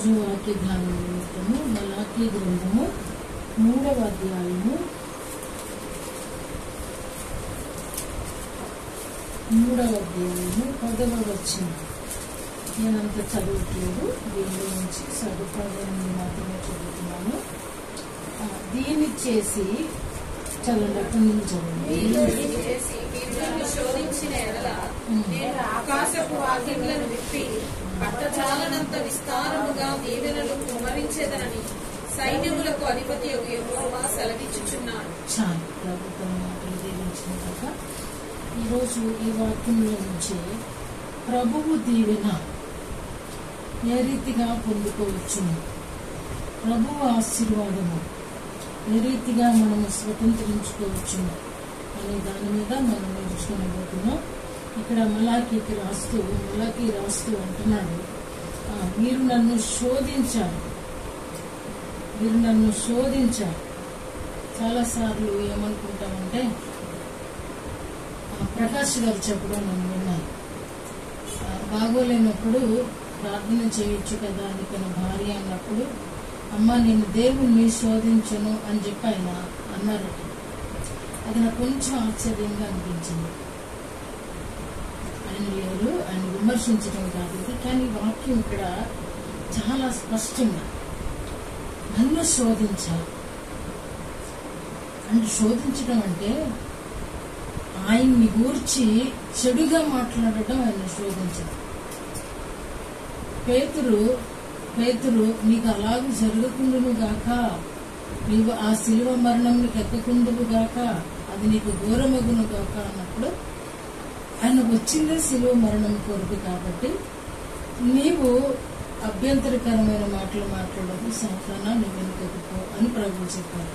ఈరోజు వాక్య ధ్యానం నిమిత్తము మలాకీ గ్రంథము 3వ అధ్యాయము 10వ వచనం. నేనంత చదవట్లేదు, దీనిలో నుంచి సదుపాయాన్ని మాత్రమే చదువుతున్నాను. దీన్ని చేసి చదవండి, అక్కడి నుంచి చదవండి. ఆకాశపు వాకిళ్లను విప్పి పట్టచాలనంత విస్తారముగా దీవెనలు కుమరించేదనని సైన్యములకు అధిపతి యెహోవా సెలవిచ్చుచున్నాడు. చాలు, ప్రభుత్వం మాటలు దీవించిన కదా. ఈరోజు ఈ వాక్యంలో నుంచి ప్రభువు దీవెన ఏ రీతిగా పొందుకోవచ్చును, ప్రభువు ఆశీర్వాదము ఏ రీతిగా మనము స్వతంత్రించుకోవచ్చును అనే దాని మీద మనం నేర్చుకోబోతున్నాం. ఇక్కడ మలాకీ రాస్తూ అంటున్నాడు, మీరు నన్ను శోధించారు. చాలాసార్లు ఏమనుకుంటామంటే, ప్రకాష్ గారు చెప్పడం నేను విన్నాను, బాగోలేనప్పుడు ప్రార్థన చేయొచ్చు కదా అని తన భార్య అన్నప్పుడు, అమ్మ నేను దేవుణ్ణి శోధించను అని చెప్పి ఆయన అన్నారట. అది నాకు కొంచెం ఆశ్చర్యంగా అనిపించింది. ఆయన లేరు, ఆయన విమర్శించడం కాదు ఇది, కానీ వాక్యం ఇక్కడ చాలా స్పష్టంగా నన్ను శోధించాలి అంటే, శోధించడం అంటే ఆయన్ని గూర్చి చెడుగా మాట్లాడటం ఆయన శోధించడం. పేతురు నీకు అలాగూ జరగకుండును గాక, నీవు ఆ శిలువ మరణం నీకు ఎక్కకుండును గాక, అది నీకు ఘోరమగును గాక అన్నప్పుడు, ఆయన వచ్చిందే శిలువ మరణం కొరకు కాబట్టి నీవు అభ్యంతరకరమైన మాటలు మాట్లాడదు, సాతానా నువ్వు వెనుకకు అని ప్రభువు చెప్పారు.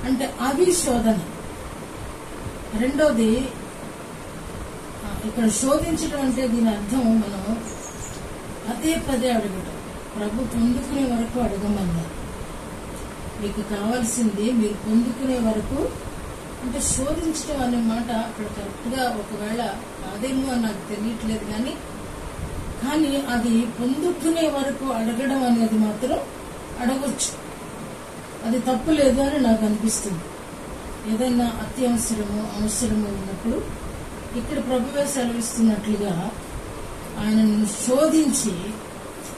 అంటే అవి శోధన. రెండోది, ఇక్కడ శోధించడం అంటే దీని అర్థం మనం పదే అడగటం. ప్రభు పొందుకునే వరకు అడగమన్నారు. మీకు కావాల్సింది మీరు పొందుకునే వరకు అంటే, శోధించడం అనే మాట అక్కడ కరెక్ట్ గా ఒకవేళ అదేమో అని నాకు తెలియట్లేదు, కానీ అది పొందుకునే వరకు అడగడం అనేది మాత్రం అడగొచ్చు, అది తప్పు లేదు అని నాకు అనిపిస్తుంది. ఏదైనా అవసరము ఉన్నప్పుడు ఇక్కడ ప్రభువే సెలవిస్తున్నట్లుగా ఆయనను శోధించి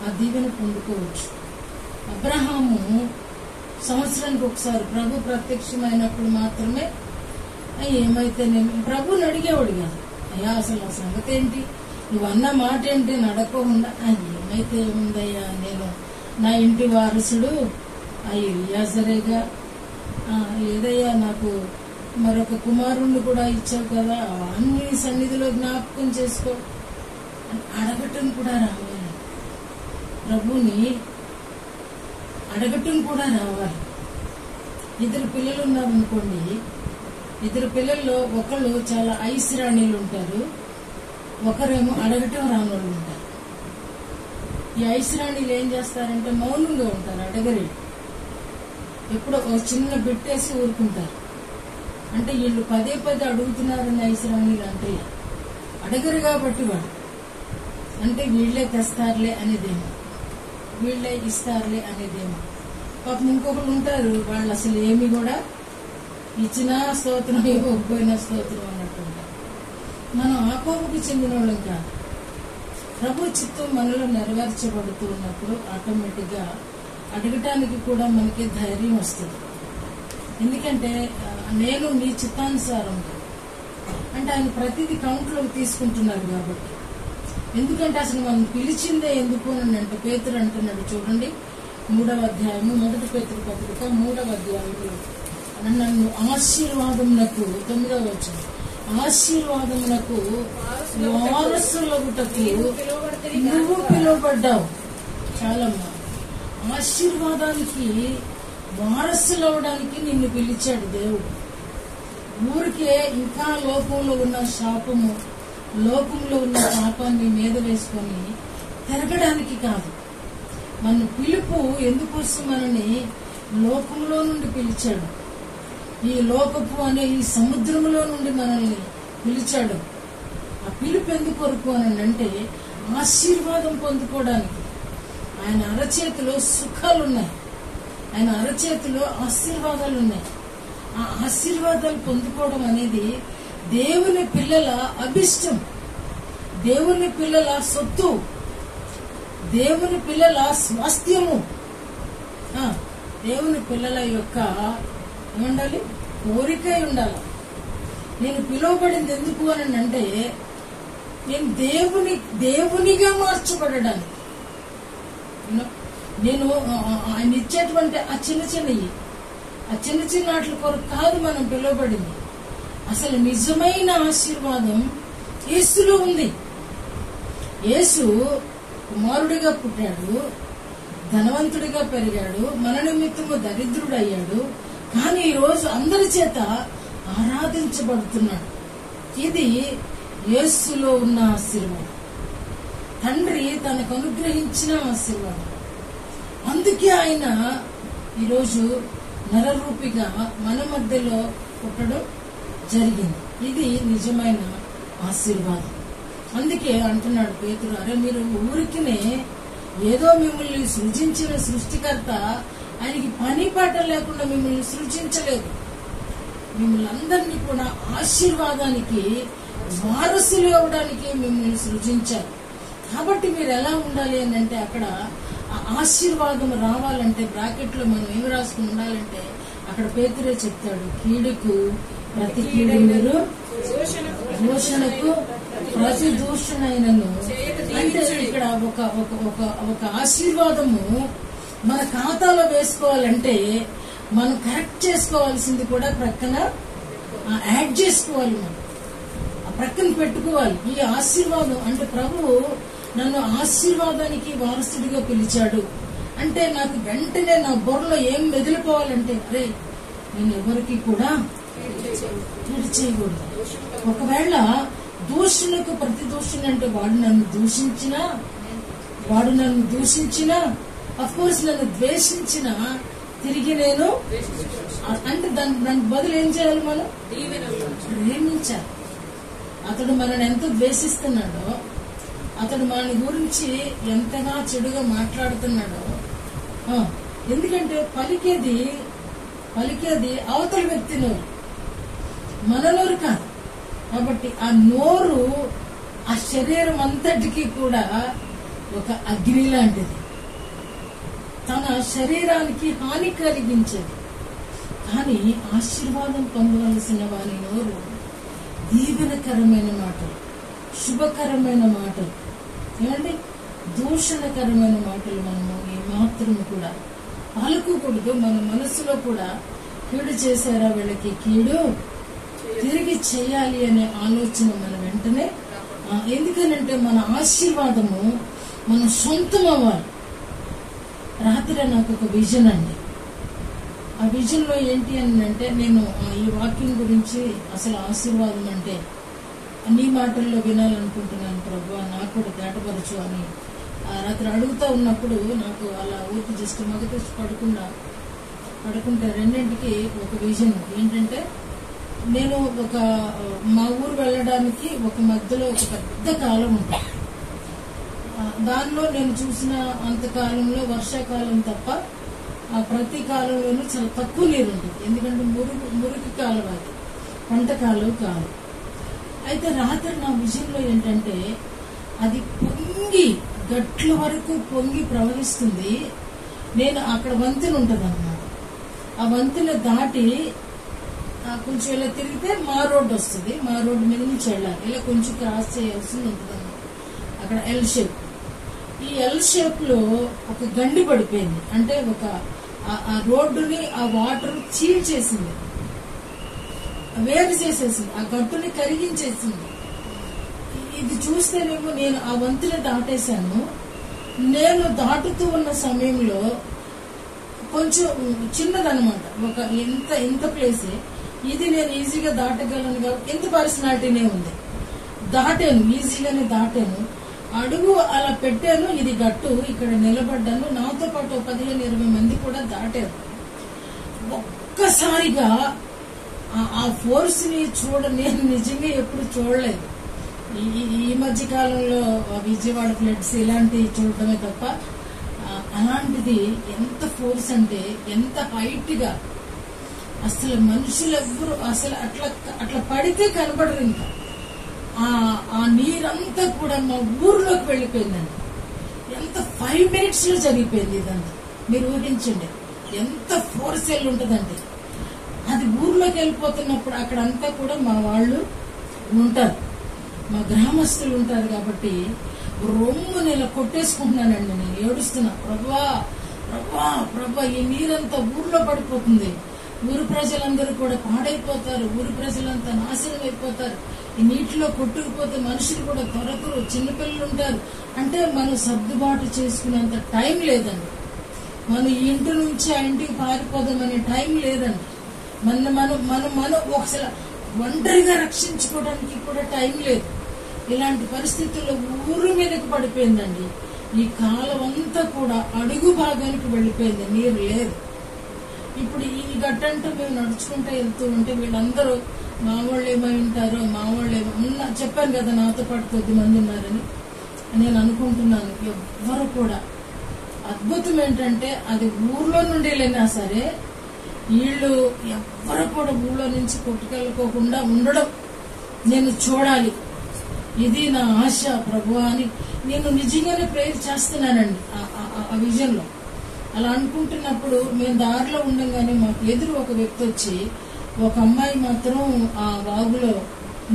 ఆ దీవెన పొందుకోవచ్చు. అబ్రహాము సంవత్సరానికి ఒకసారి ప్రభు ప్రత్యక్షమైనప్పుడు మాత్రమే ఏమైతే నేను ప్రభుని అడిగేవాడు కాదు, అయ్యా అసలు ఆ సంగతి ఏంటి, నువ్వు అన్న మాట ఏంటి నడకుండా, ఏమైతే ఉందయ్యా, నేను నా ఇంటి వారసుడు ఎలియాజరేగా, లేదయ్యా నాకు మరొక కుమారుణ్ణి కూడా ఇచ్చావు కదా, అన్ని సన్నిధిలో జ్ఞాపకం చేసుకో అడగటం కూడా రావాలి. ప్రభుని అడగటం కూడా రావాలి. ఇద్దరు పిల్లలు ఉన్నారనుకోండి, ఇద్దరు పిల్లల్లో ఒకళ్ళు చాలా ఐశ్రాణీలు ఉంటారు, ఒకరేమో అడగటం రానోళ్ళు ఉంటారు. ఈ ఐశ్రాణీలు ఏం చేస్తారంటే మౌనంగా ఉంటారు, అడగరు. ఎప్పుడో ఒక చిన్న బిట్టేసి ఊరుకుంటారు. అంటే వీళ్ళు పదే అడుగుతున్నారని ఐశ్రాణీలు అంటే అడగరు కాబట్టి వాడు అంటే వీళ్లే తెస్తారులే అనేదేమో, వీళ్లే ఇస్తారులే అనేదేమో. పాపం ఇంకొకరు ఉంటారు, వాళ్ళు అసలు ఏమి కూడా ఇచ్చినా స్తోత్రం, ఇవ్వకపోయినా స్తోత్రం అన్నట్టుంటారు. మనం ఆ కోపకు చెందిన వాళ్ళం కాదు. ప్రభు చిత్తం మనలో నెరవేర్చబడుతూ ఉన్నప్పుడు ఆటోమేటిక్ గా అడగటానికి కూడా మనకి ధైర్యం వస్తుంది. ఎందుకంటే నేను నీ చిత్తానుసారం అంటే ఆయన ప్రతిదీ కౌంట్లోకి తీసుకుంటున్నారు కాబట్టి. ఎందుకంటే అసలు మనం పిలిచిందే ఎందుకు అని అంటే, పేతురు అంటున్నాడు చూడండి, 3వ అధ్యాయము 1 పేతురు పత్రిక 3వ అధ్యాయంలో, నన్ను ఆశీర్వాదమునకు 9వ వచనం, ఆశీర్వాదమునకు వారసులగుటకు నువ్వు పిలువబడ్డావు. చాలమ్మా, ఆశీర్వాదానికి వారసులవడానికి నిన్ను పిలిచాడు దేవుడు. ఊరికే ఇంకా లోకంలో ఉన్న శాపము, లోకంలో ఉన్న పాపాన్ని మీద వేసుకొని తిరగడానికి కాదు. మన పిలుపు ఎందుకోసం మనని లోకంలో నుండి పిలిచాడు, ఈ లోకపు అనే ఈ సముద్రంలో నుండి మనల్ని పిలిచాడు. ఆ పిలుపు ఎందుకొరకు అని అంటే ఆశీర్వాదం పొందుకోవడానికి. ఆయన అరచేతిలో సుఖాలున్నాయి, ఆయన అరచేతిలో ఆశీర్వాదాలున్నాయి. ఆ ఆశీర్వాదాలు పొందుకోవడం అనేది దేవుని పిల్లల అభిష్టం, దేవుని పిల్లల సొత్తు, దేవుని పిల్లల స్వాస్థ్యము, దేవుని పిల్లల యొక్క ఏముండాలి, కోరిక ఉండాలి. నేను పిలువబడింది ఎందుకు అని అంటే నేను దేవునిగా మార్చబడడానికి. నేను ఆయన ఇచ్చేటువంటి ఆ చిన్న చిన్న వాటి కొరకు కాదు మనం పిలువబడింది. అసలు నిజమైన ఆశీర్వాదం యేసులో ఉంది. యేసు కుమారుడిగా పుట్టాడు, ధనవంతుడిగా పెరిగాడు, మన నిమిత్తము దరిద్రుడయ్యాడు, కానీ ఈరోజు అందరి చేత ఆరాధించబడుతున్నాడు. ఇది యేసులో ఉన్న ఆశీర్వాదం, తండ్రి తనకు అనుగ్రహించిన ఆశీర్వాదం. అందుకే ఆయన ఈరోజు నరరూపిగా మన మధ్యలో పుట్టడం జరిగింది. ఇది నిజమైన ఆశీర్వాదం. అందుకే అంటున్నాడు పేతురు, అరే మీరు ఊరికినే ఏదో మిమ్మల్ని సృజించిన సృష్టికర్త ఆయనకి పని పాట లేకుండా మిమ్మల్ని సృజించలేదు. మిమ్మల్ని అందరినీ కూడా ఆశీర్వాదానికి వారసులు అవ్వడానికి మిమ్మల్ని సృజించారు. కాబట్టి మీరు ఎలా ఉండాలి అని అంటే అక్కడ ఆశీర్వాదం రావాలంటే బ్రాకెట్ లో మనం ఏమి రాసుకుని ఉండాలంటే అక్కడ పేతురే చెప్తాడు, కీడుకు ప్రతి కీడు మీరు దూషణకు ప్రతి దూషణైనను. అంటే ఇక్కడ ఒక ఆశీర్వాదము మన ఖాతాలో వేసుకోవాలంటే మనం కరెక్ట్ చేసుకోవాల్సింది కూడా ప్రక్కన యాడ్ చేసుకోవాలి, మనం ఆ ప్రక్కన పెట్టుకోవాలి. ఈ ఆశీర్వాదం అంటే ప్రభువు నన్ను ఆశీర్వాదానికి వారసుడిగా పిలిచాడు అంటే నాకు వెంటనే నా బుర్రలో ఏం మెదిలిపోవాలంటే అరే నేను ఎవరికి కూడా కీడు చేయకూడదు. ఒకవేళ దూషణకు ప్రతి దూషణ అంటే వాడు నన్ను దూషించినా అఫ్ కోర్స్ నన్ను ద్వేషించినా తిరిగి నేను అంటే దానికి బదులు ఏం చేయాలి, మనం ప్రేమించాలి. అతడు మనల్ని ఎంత ద్వేషిస్తున్నాడో, అతడు మన గురించి ఎంతగా చెడుగా మాట్లాడుతున్నాడో, ఎందుకంటే పలికేది అవతల వ్యక్తి నోరు, మన నోరు కాదు. కాబట్టి ఆ నోరు ఆ శరీరం అంతటికి కూడా ఒక అగ్ని లాంటిది, తన శరీరానికి హాని కలిగించేది. కానీ ఆశీర్వాదం పొందవలసిన వారి నోరు దీవెనకరమైన మాటలు, శుభకరమైన మాటలు, ఏమండి దూషణకరమైన మాటలు మనము ఏ మాత్రము కూడా పలుకూడదు. మన మనసులో కూడా కీడు చేశారా వీళ్ళకి కీడు తిరిగి చేయాలి అనే ఆలోచన మన వెంటనే, ఎందుకనంటే మన ఆశీర్వాదము మన సొంతం అవ్వాలి. రాత్రి నాకు ఒక విజన్ అండి. ఆ విజన్ లో ఏంటి అని అంటే నేను ఈ వాక్యం గురించి అసలు ఆశీర్వాదం అంటే నీ మాటల్లో వినాలనుకుంటున్నాను ప్రభు, నాకు కూడా దాటపరచు అని రాత్రి అడుగుతా ఉన్నప్పుడు నాకు అలా ఊరికి జస్ట్ మగత పడుకుంటే 2ంటికి ఒక విజన్ ఏంటంటే నేను మా ఊరు వెళ్ళడానికి ఒక మధ్యలో ఒక పెద్ద కాలం ఉంటుంది. దానిలో నేను చూసిన అంతకాలంలో వర్షాకాలం తప్ప ప్రతి కాలంలోనూ చాలా తక్కువ నీరు ఉంటుంది. ఎందుకంటే మురికి కాలం, అది పంట కాలం కాదు. అయితే రాత్రి నా విజయంలో ఏంటంటే అది పొంగి గట్ల వరకు పొంగి ప్రవహిస్తుంది. నేను అక్కడ వంతెన ఉంటుంది అన్నమాట. ఆ వంతెన దాటి కొంచెం ఇలా తిరిగితే మా రోడ్డు వస్తుంది. మా రోడ్డు మీద నుంచి వెళ్ళాలి, ఇలా కొంచెం క్రాస్ చేయాల్సింది ఉంటుంది అన్నమాట. అక్కడ ఎల్ షేప్, ఈ ఎల్ షేప్ లో ఒక గండి పడిపోయింది. అంటే ఆ రోడ్డుని ఆ వాటర్ చీల్చేసింది, వేరు చేసేసింది, ఆ గట్టుని కరిగించేసింది. ఇది చూస్తేనేమో నేను ఆ వంతుని దాటేశాను. నేను దాటుతూ ఉన్న సమయంలో కొంచెం చిన్నదనమాట, ఒక ఇంత ప్లేసే. ఇది నేను ఈజీగా దాటగలను కాబట్టి ఎంత పర్సనాలిటీనే ఉంది. దాటాను, ఈజీగానే దాటాను. అడుగు అలా పెట్టాను, ఇది గట్టు, ఇక్కడ నిలబడ్డాను. నాతో పాటు 15-20 మంది కూడా దాటారు. ఒక్కసారిగా ఆ ఫోర్స్ ని నేను నిజంగా ఎప్పుడు చూడలేదు. ఈ మధ్య కాలంలో విజయవాడ ఫ్లడ్స్ ఇలాంటివి చూడటమే తప్ప అలాంటిది ఎంత ఫోర్స్ అంటే ఎంత హైట్ గా అసలు మనుషులెవ్వరు అసలు అట్లా పడితే కనబడరు. ఇంకా ఆ నీరంతా కూడా మా ఊర్లోకి వెళ్ళిపోయిందండి. ఎంత 5 minutes లో జరిగిపోయింది ఇదంతా. మీరు ఊహించండి ఎంత ఫోర్స్ వెళ్ళి ఉంటుందంటే. అది ఊర్లోకి వెళ్ళిపోతున్నప్పుడు అక్కడంతా కూడా మా వాళ్ళు ఉంటారు, మా గ్రామస్తులు ఉంటారు. కాబట్టి రొమ్ము నేను కొట్టేసుకుంటున్నానండి, నేను ఏడుస్తున్నా, ప్రభా ప్రభా ప్రభా ఈ నీరంతా ఊర్లో పడిపోతుంది, ఊరు ప్రజలందరూ కూడా పాడైపోతారు, ఊరు ప్రజలంతా నాశనం అయిపోతారు, ఈ నీటిలో కొట్టుకుపోతే మనుషులు కూడా దొరకరు, చిన్నపిల్లలు ఉంటారు. అంటే మనం సర్దుబాటు చేసుకునేంత టైం లేదండి. మనం ఈ ఇంటి నుంచి ఆ ఇంటికి పారిపోదామనే టైం లేదండి. మనం ఒకసారి ఒంటరిగా రక్షించుకోవడానికి కూడా టైం లేదు. ఇలాంటి పరిస్థితుల్లో ఊరు మీదకి పడిపోయిందండి. ఈ కాలం అంతా కూడా అడుగు భాగానికి వెళ్ళిపోయింది, నీరు లేదు. ఇప్పుడు ఈ గట్టంటూ మేము నడుచుకుంటూ వెళ్తూ ఉంటే వీళ్ళందరూ మా వాళ్ళు ఏమై ఉంటారో, మా వాళ్ళు చెప్పాను కదా నాతో పాటు 10 మంది ఉన్నారని. నేను అనుకుంటున్నాను ఎవ్వరు కూడా. అద్భుతం ఏంటంటే అది ఊర్లో నుండి వెళ్ళినా సరే వీళ్ళు ఎవ్వరు కూడా ఊళ్ళో నుంచి కొట్టుకెళ్ళకోకుండా ఉండడం నేను చూడాలి. ఇది నా ఆశ ప్రభు అని నేను నిజంగానే ప్రేయర్ చేస్తున్నానండి. ఆ విజన్ లో అలా అనుకుంటున్నప్పుడు మేము దారిలో ఉండగానే మాకు ఎదురు ఒక వ్యక్తి వచ్చి, ఒక అమ్మాయి మాత్రం ఆ వాగులో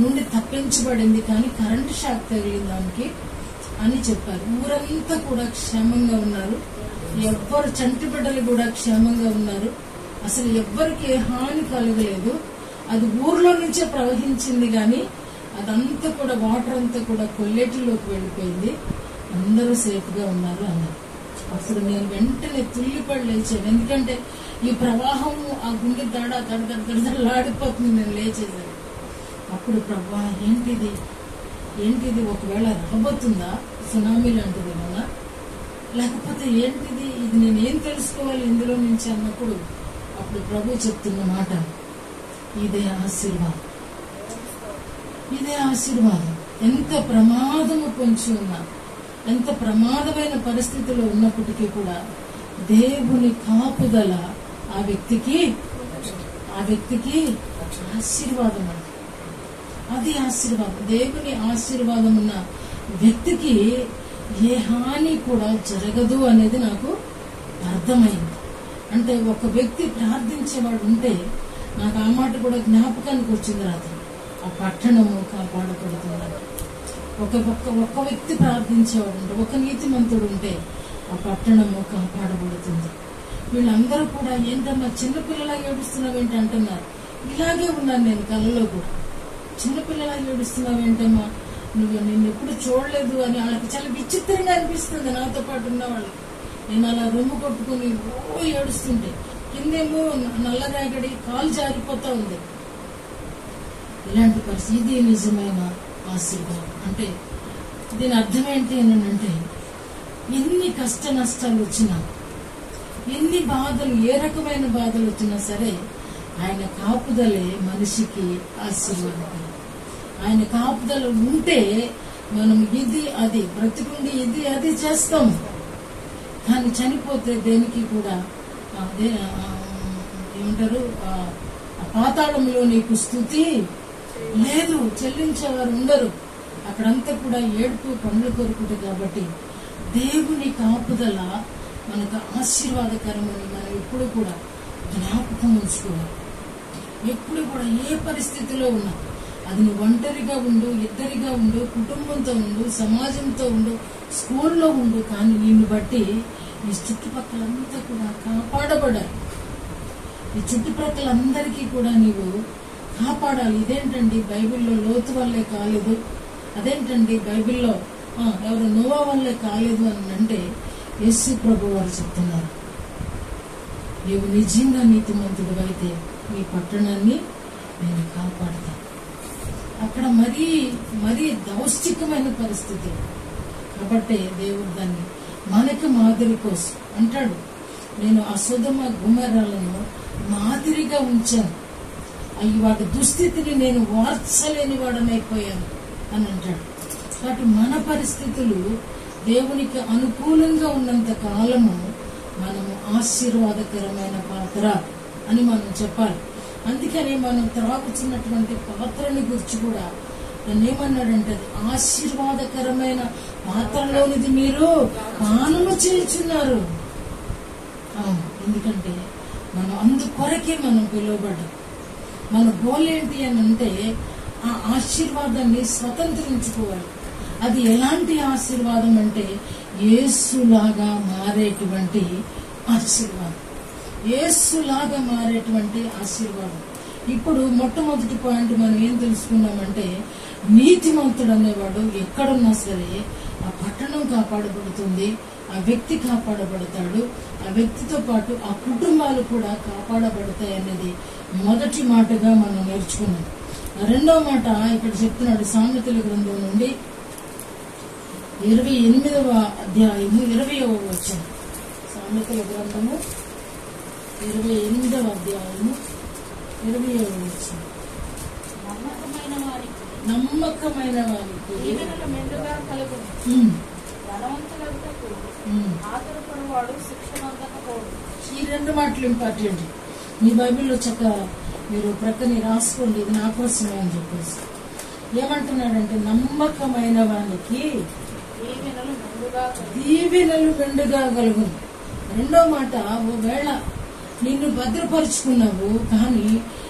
నుండి తప్పించబడింది కానీ కరెంటు షాక్ తగిలింది దానికి అని చెప్పారు. ఊరంతా కూడా క్షేమంగా ఉన్నారు, ఎవ్వరు చంటి బిడ్డలు కూడా క్షేమంగా ఉన్నారు, అసలు ఎవ్వరికి ఏ హాని కలగలేదు. అది ఊర్లో నుంచే ప్రవహించింది కానీ అదంతా కూడా వాటర్ అంతా కూడా కొల్లేటిలోకి వెళ్ళిపోయింది, అందరూ సేఫ్ గా ఉన్నారు అన్నారు. అప్పుడు నేను వెంటనే తుల్లిపడి లేచాను. ఎందుకంటే ఈ ప్రవాహం ఆ గుండె దడదడలాడిపోతుంది. నేను లేచేసాను. అప్పుడు ప్రభా ఏంటిది ఒకవేళ రాబోతుందా సునామీ లాంటిది ఏమన్నా, లేకపోతే ఏంటిది ఇది, నేనేం తెలుసుకోవాలి ఇందులో నుంచి అన్నప్పుడు అప్పుడు ప్రభు చెప్తున్న మాట, ఇదే ఆశీర్వాదం, ఇదే ఆశీర్వాదం. ఎంత ప్రమాదము పొంచి ఉన్నా, ఎంత ప్రమాదమైన పరిస్థితిలో ఉన్నప్పటికీ కూడా దేవుని కాపుదల ఆ వ్యక్తికి ఆశీర్వాదం అండి. అది ఆశీర్వాదం. దేవుని ఆశీర్వాదం ఉన్న వ్యక్తికి ఏ హాని కూడా జరగదు అనేది నాకు అర్థమైంది. అంటే ఒక వ్యక్తి ప్రార్థించేవాడు ఉంటే నాకు ఆ మాట కూడా జ్ఞాపకానికి వచ్చింది రాత్రి. ఆ పట్టణము కాపాడబడుతుందని ఒక్క వ్యక్తి ప్రార్థించేవాడు ఉంటే, ఒక నీతిమంతుడు ఉంటే ఆ పట్టణము కాపాడబడుతుంది. వీళ్ళందరూ కూడా ఏంటమ్మా చిన్నపిల్లలా ఏడుస్తున్నావేంటి అంటున్నారు. ఇలాగే ఉన్నాను నేను కళ్ళలో కూడా. చిన్నపిల్లలా ఏడుస్తున్నావేంటమ్మా, నిన్ను ఎప్పుడు చూడలేదు అని వాళ్ళకి చాలా విచిత్రంగా అనిపిస్తుంది. నాతో పాటు ఉన్న వాళ్ళకి నేను అలా రొమ్ము కొట్టుకుని ఏడుస్తుంటే కిందేమో నల్లరేగడి కాలు జారిపోతా ఉంది. ఇలాంటి పరిస్థితి, ఇది నిజమైన ఆశీర్వాదం. అంటే దీని అర్థం ఏంటి అని అంటే, ఎన్ని కష్ట నష్టాలు వచ్చినా, ఎన్ని బాధలు, ఏ రకమైన బాధలు వచ్చినా సరే ఆయన కాపుదలే మనిషికి ఆశీర్వాదం. ఆయన కాపుదల ఉంటే మనం ఇది అది బ్రతికుండి ఇది అది చేస్తాం. కానీ చనిపోతే దేనికి కూడా ఏమంటారు, పాతాళంలో నీకు స్థుతి లేదు, చెల్లించేవారు ఉండరు. అక్కడంతా కూడా ఏడుపు పండ్లు కొరుకుడు. కాబట్టి దేవుని కాపుదల మనకు ఆశీర్వాదకరమని మనం ఎప్పుడు కూడా జ్ఞాపకం ఉంచుకోవాలి. ఎప్పుడు కూడా ఏ పరిస్థితిలో ఉన్నా, అది నువ్వు ఒంటరిగా ఉండు, ఇద్దరిగా ఉండు, కుటుంబంతో ఉండు, సమాజంతో ఉండు, స్కూల్లో ఉండు, కానీ నిన్ను బట్టి ఈ చుట్టుపక్కలంతా కూడా కాపాడబడాలి. ఈ చుట్టుపక్కలందరికీ కూడా నీవు కాపాడాలి. ఇదేంటండి బైబిల్లో లోతు వల్లే కాలేదు, అదేంటండి బైబిల్లో ఎవరు నోవా వల్లే కాలేదు అని అంటే, యేసు ప్రభు వారు చెప్తున్నారు, నీవు నిజంగా నీతిమంతుడు అయితే నీ పట్టణాన్ని నేను కాపాడతాను. అక్కడ మరీ దౌష్టికమైన పరిస్థితి. కాబట్టి దేవుడు దాన్ని మనకి మాదిరి కోసం అంటాడు, నేను ఆ సొదొమ గొమొర్రాలను మాదిరిగా ఉంచాను, అవి వాటి దుస్థితిని నేను వార్చలేని వాడనైపోయాను అని అంటాడు. కాబట్టి మన పరిస్థితులు దేవునికి అనుకూలంగా ఉన్నంత కాలము మనము ఆశీర్వాదకరమైన పాత్ర అని మనం చెప్పాలి. అందుకని మనం త్రాగుతున్నటువంటి పాత్రని గురించి కూడా నన్ను ఏమన్నాడంటే, ఆశీర్వాదకరమైన పాత్రలోనిది మీరు పానము చేయుచున్నారు. ఎందుకంటే మనం అందుకొరకే మనం పిలువబడ్డాం. మన గోల్ ఏంటి అని అంటే ఆ ఆశీర్వాదాన్ని స్వతంత్రించుకోవాలి. అది ఎలాంటి ఆశీర్వాదం అంటే యేసులాగా మారేటువంటి ఆశీర్వాదం. యేసులాగా మారేటువంటి ఆశీర్వాదం. ఇప్పుడు మొట్టమొదటి పాయింట్ మనం ఏం తెలుసుకున్నామంటే, నీతిమంతుడు అనేవాడు ఎక్కడున్నా సరే ఆ పట్టణం కాపాడబడుతుంది, ఆ వ్యక్తి కాపాడబడతాడు, ఆ వ్యక్తితో పాటు ఆ కుటుంబాలు కూడా కాపాడబడతాయి అనేది మొదటి మాటగా మనం నేర్చుకున్నాం. రెండో మాట ఇక్కడ చెప్తున్నాడు సామెతల గ్రంథం నుండి 28వ అధ్యాయము 20వ వచనం. సామెతల గ్రంథము 28వ అధ్యాయము 20వ వచనం. నమ్మకమైన వారికి దీవెనలు మెండుగా కలుగును. ధనవంతులకు ఆతురపడువాడు శిక్షణ అందకపోడు. ఈ రెండు మాటలు ఇంపార్టెంట్. మీ బైబిల్లో చక్కగా మీరు ప్రక్కని రాసుకోండి, ఇది నా కోసమే అని చెప్పేసి. ఏమంటున్నాడంటే, నమ్మకమైన వానికి దీవెనలు మెండుగా కలుగును. రెండో మాట, ఒకవేళ నిన్ను భద్రపరుచుకున్నావు కానీ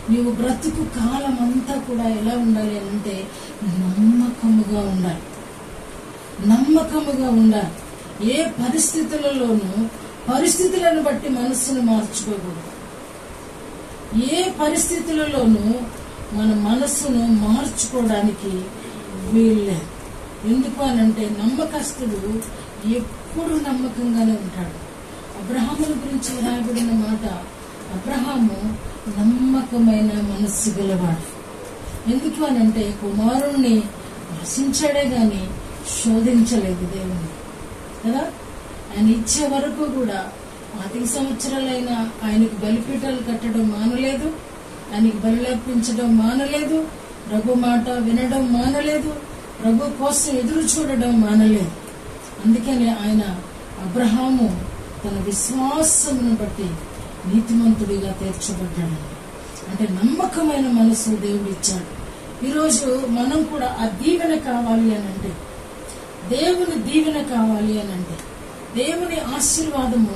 నీవు బ్రతుకు కాలం అంతా కూడా ఎలా ఉండాలి అంటే నమ్మకముగా ఉండాలి. నమ్మకముగా ఉండాలి. ఏ పరిస్థితులలోనూ పరిస్థితులను బట్టి మనస్సును మార్చుకోకూడదు. ఏ పరిస్థితులలోనూ మన మనస్సును మార్చుకోవడానికి వీల్లేదు. ఎందుకు అనంటే నమ్మకస్తుడు ఎప్పుడు నమ్మకంగానే ఉంటాడు. అబ్రహాముల గురించి రాయబడిన మాట, అబ్రహాము నమ్మకమైన మనస్సు గలవాడు. ఎందుకు అనంటే కుమారుణ్ణి ఆశించాడే గాని శోధించలేదు దేవుణ్ణి కదా. ఆయన ఇచ్చే వరకు కూడా 5 సంవత్సరాలైనా ఆయనకు బలిపీఠాలు కట్టడం మానలేదు, ఆయనకు బలిలర్పించడం మానలేదు, ప్రభు మాట వినడం మానలేదు, ప్రభు కోసం ఎదురు చూడడం మానలేదు. అందుకని ఆయన అబ్రహాము తన విశ్వాసమును బట్టి నీతిమంతుడిగా తీర్చబడ్డాడు. అంటే నమ్మకమైన మనసు దేవుడు ఇచ్చాడు. ఈరోజు మనం కూడా ఆ దీవెన కావాలి అని అంటే, దేవుని దీవెన కావాలి అని అంటే, దేవుని ఆశీర్వాదము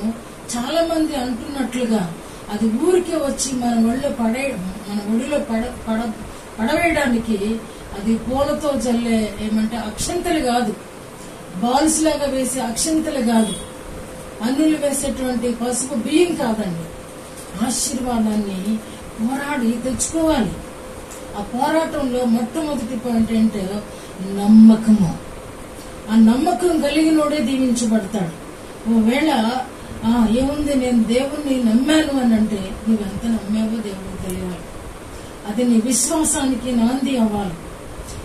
చాలా మంది అంటున్నట్లుగా అది ఊరికే వచ్చి మన ఒడిలో పడవేయడానికి అది పూలతో జల్లే ఏమంటే అక్షంతలు కాదు, బాల్స్ లాగా వేసే అక్షంతలు కాదు, అన్నులు వేసేటువంటి పసుపు బియ్యం కాదండి. ఆశీర్వాదాన్ని పోరాడి తెచ్చుకోవాలి. ఆ పోరాటంలో మొట్టమొదటి పాయింట్ ఏంటో నమ్మకము. ఆ నమ్మకం కలిగినోడే దీవించబడతాడు. ఒకవేళ ఏముంది నేను దేవుణ్ణి నమ్మాను అని అంటే నువ్వెంత నమ్మావో దేవుడికి తెలియాలి. అది నీ విశ్వాసానికి నాంది అవ్వాలి.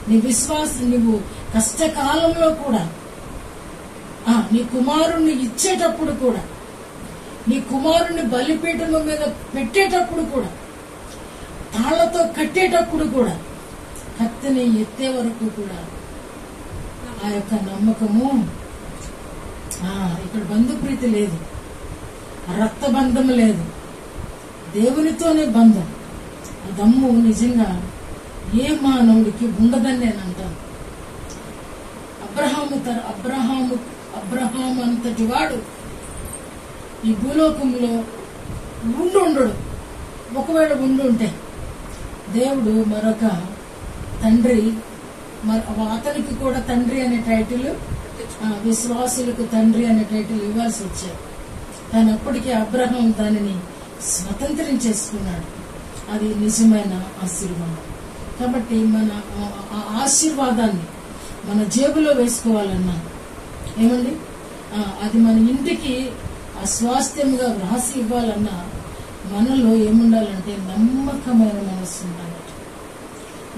నీ విశ్వాసం నువ్వు కష్టకాలంలో కూడా నీ కుమారుణ్ణి ఇచ్చేటప్పుడు కూడా, నీ కుమారుణ్ణి బలిపీఠం మీద పెట్టేటప్పుడు కూడా, తాళ్లతో కట్టేటప్పుడు కూడా, కత్తిని ఎత్తే వరకు కూడా ఆ యొక్క నమ్మకము. ఇక్కడ బంధుప్రీతి లేదు, రక్తబంధం లేదు, దేవునితోనే బంధం. ఆ దమ్ము నిజంగా ఏ మానవుడికి ఉండదని నేను అంటాను. అబ్రహాము అంతటి వాడు ఈ భూలోకంలో ఉండడు. ఒకవేళ ఉండుంటే దేవుడు మరొక తండ్రి, అతనికి కూడా తండ్రి అనే టైటిల్, విశ్వాసులకు తండ్రి అనే టైటిల్ ఇవ్వాల్సి వచ్చాడు. కానీ అప్పటికే అబ్రహాం దానిని స్వతంత్రించేసుకున్నాడు. అది నిజమైన ఆశీర్వాదం. కాబట్టి మన ఆశీర్వాదాన్ని మన జేబులో వేసుకోవాలన్నా ఏమండి, అది మన ఇంటికి అస్వాస్థ్యంగా వ్రాసి ఇవ్వాలన్నా మనలో ఏముండాలంటే నమ్మకమైన మనసు ఉండాలి.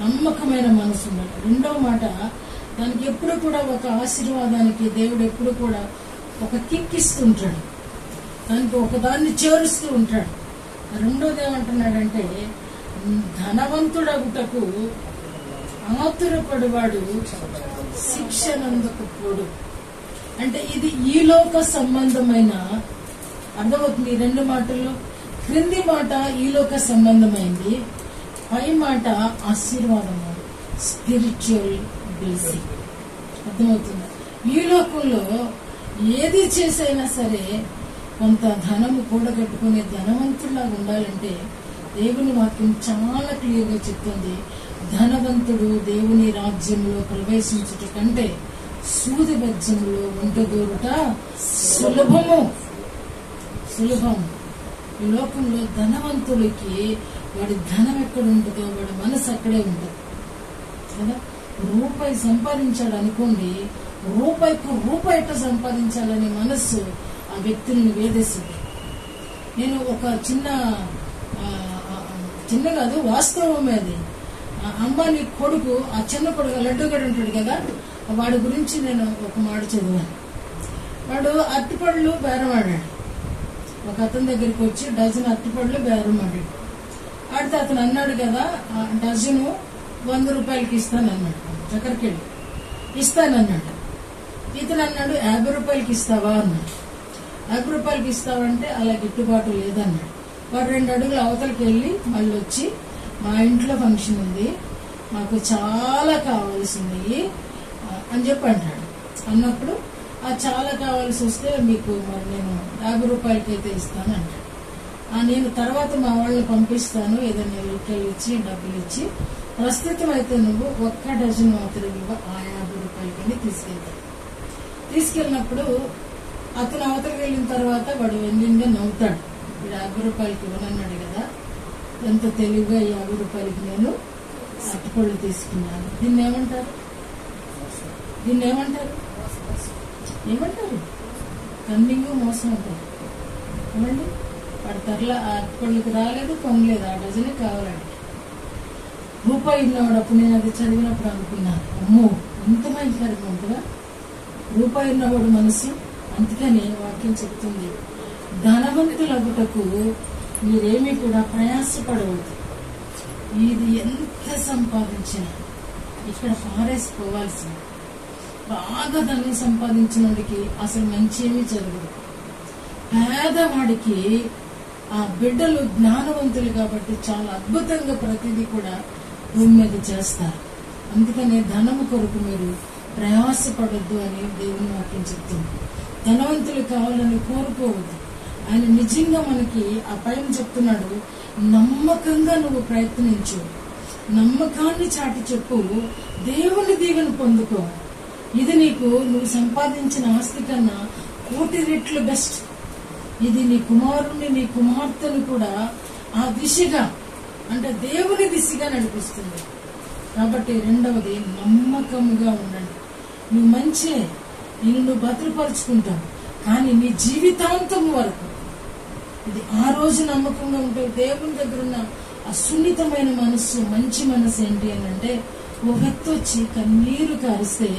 నమ్మకమైన మనసు ఉండాలి. రెండవ మాట, దానికి ఎప్పుడు కూడా ఒక ఆశీర్వాదానికి దేవుడు ఎప్పుడు కూడా ఒక కిక్ ఇస్తుంటాడు, దానికి ఒకదాన్ని చేరుస్తూ ఉంటాడు. రెండోది ఏమంటున్నాడంటే, ధనవంతుడగుటకు ఆతురపడివాడు శిక్షనందుకు పోడు. అంటే ఇది ఈ లోక సంబంధమైన, అర్థమవుతుంది ఈ రెండు మాటల్లో. క్రింది మాట ఈ లోక సంబంధమైంది, పై మాట ఆశీర్వాదము, స్పిరిచువల్ బ్లెస్సింగ్. అర్థమవుతుంది. ఈ లోకంలో ఏది చేసైనా సరే కొంత ధనము కూడగట్టుకునే ధనవంతులాగా ఉండాలంటే దేవుని వాక్యం చాలా క్లియర్ గా చెప్తుంది. ధనవంతుడు దేవుని రాజ్యంలో ప్రవేశించుట కంటే సూది బెజ్జంలో వంటదూరుట సులభము. ఈ లోకంలో ధనవంతుడికి వాడి ధనం ఎక్కడ ఉంటుందో వాడి మనసు అక్కడే ఉంటుంది కదా. రూపాయి సంపాదించాడు అనుకోండి, రూపాయికి రూపాయి ఎట్లా సంపాదించాలనే మనస్సు ఆ వ్యక్తుల్ని వేధిస్తుంది. నేను ఒక చిన్న కాదు, వాస్తవమే అది. అంబానీ కొడుకు, ఆ చిన్న కొడుకు లడ్డుగడు ఉంటాడు కదా, వాడి గురించి నేను ఒక మాట చదివాను. వాడు అరటిపళ్ళు బేరమాడాడు. ఒక అతని దగ్గరికి వచ్చి డజన్ అరటిపళ్ళు బేరమాడాడు. ఆడితే అతను అన్నాడు కదా, డజను 100 రూపాయలకి ఇస్తానన్నాడు. చక్కెరకెళ్ళి ఇస్తానన్నాడు. ఇతను అన్నాడు 50 రూపాయలకి ఇస్తావా అన్నాడు. 50 రూపాయలకి ఇస్తావంటే అలా గిట్టుబాటు లేదన్నాడు. వాడు 2 అడుగులు అవతలకి వెళ్ళి మళ్ళీ వచ్చి, మా ఇంట్లో ఫంక్షన్ ఉంది, మాకు చాలా కావాల్సింది అని చెప్పి అంటాడు. అన్నప్పుడు ఆ చాలా కావాల్సి వస్తే మీకు మరి నేను 50 రూపాయలకి అయితే ఇస్తాను అంటాడు. నేను తర్వాత మా వాళ్ళని పంపిస్తాను, ఏదైనా రూపాయలు ఇచ్చి డబ్బులు ఇచ్చి, ప్రస్తుతం అయితే నువ్వు 1 డజన్ మాత్రం ఇవ్వ, ఆ 50 రూపాయలకి తీసుకెళ్తాడు. తీసుకెళ్ళినప్పుడు అతను అవతలకి వెళ్ళిన తర్వాత వాడు వెండిగా నవ్వుతాడు. వీడు 50 రూపాయలకి ఇవ్వనన్నాడు కదా, ఎంత తెలివిగా ఈ 50 రూపాయలకి నేను అరటిపళ్ళు తీసుకున్నాను. దీన్ని ఏమంటారు? కన్నింగ్, మోసం అంటారు. ఏమండి, వాడు తరలా అరటిపళ్ళకి రాలేదు, కొనలేదు, ఆ డజనే కావాలండి. రూపాయి ఉన్నవాడు, అప్పుడు నేను అది చదివినప్పుడు అనుకున్నాను, అమ్మో ఇంత భయంకరంగా ఉంటుందా రూపాయి ఉన్నవాడు మనసు. అందుకని వాక్యం చెప్తుంది, ధనవంతులగుటకు మీరేమీ కూడా ప్రయాసపడవద్దు. ఇది ఎంత సంపాదించినా ఇక్కడ పారేసిపోవాల్సింది. బాగా ధనం సంపాదించిన వాడికి అసలు మంచి ఏమీ జరగదు. పేదవాడికి ఆ బిడ్డలు జ్ఞానవంతులు కాబట్టి చాలా అద్భుతంగా ప్రతిదీ కూడా భూమి మీద చేస్తారు. అందుకనే ధనము కొరకు మీరు ప్రయాసపడద్దు అని దేవుని వాక్యం చెప్తుంది. ధనవంతులు కావాలని కోరుకోవద్దు. ఆయన నిజంగా మనకి ఆ పైన చెప్తున్నాడు, నమ్మకంగా నువ్వు ప్రయత్నించు, నమ్మకాన్ని చాటి చెప్పు, దేవుని దీవెన పొందుకో. ఇది నీకు నువ్వు సంపాదించిన ఆస్తి కన్నా 1,000 రెట్లు బెస్ట్. ఇది నీ కుమారుణ్ణి, నీ కుమార్తెను కూడా ఆ దిశగా, అంటే దేవుని దిశగా నడిపిస్తుంది. కాబట్టి రెండవది, నమ్మకంగా ఉండండి. నువ్వు మంచే, నువ్వు భద్రపరుచుకుంటావు, కానీ నీ జీవితాంతం వరకు ఇది ఆ రోజు నమ్మకంగా ఉంటావు. దేవుని దగ్గర ఉన్న ఆ సున్నితమైన మనస్సు, మంచి మనసు ఏంటి అని అంటే, ఓ వ్యక్తి వచ్చి కన్నీరు కారిస్తే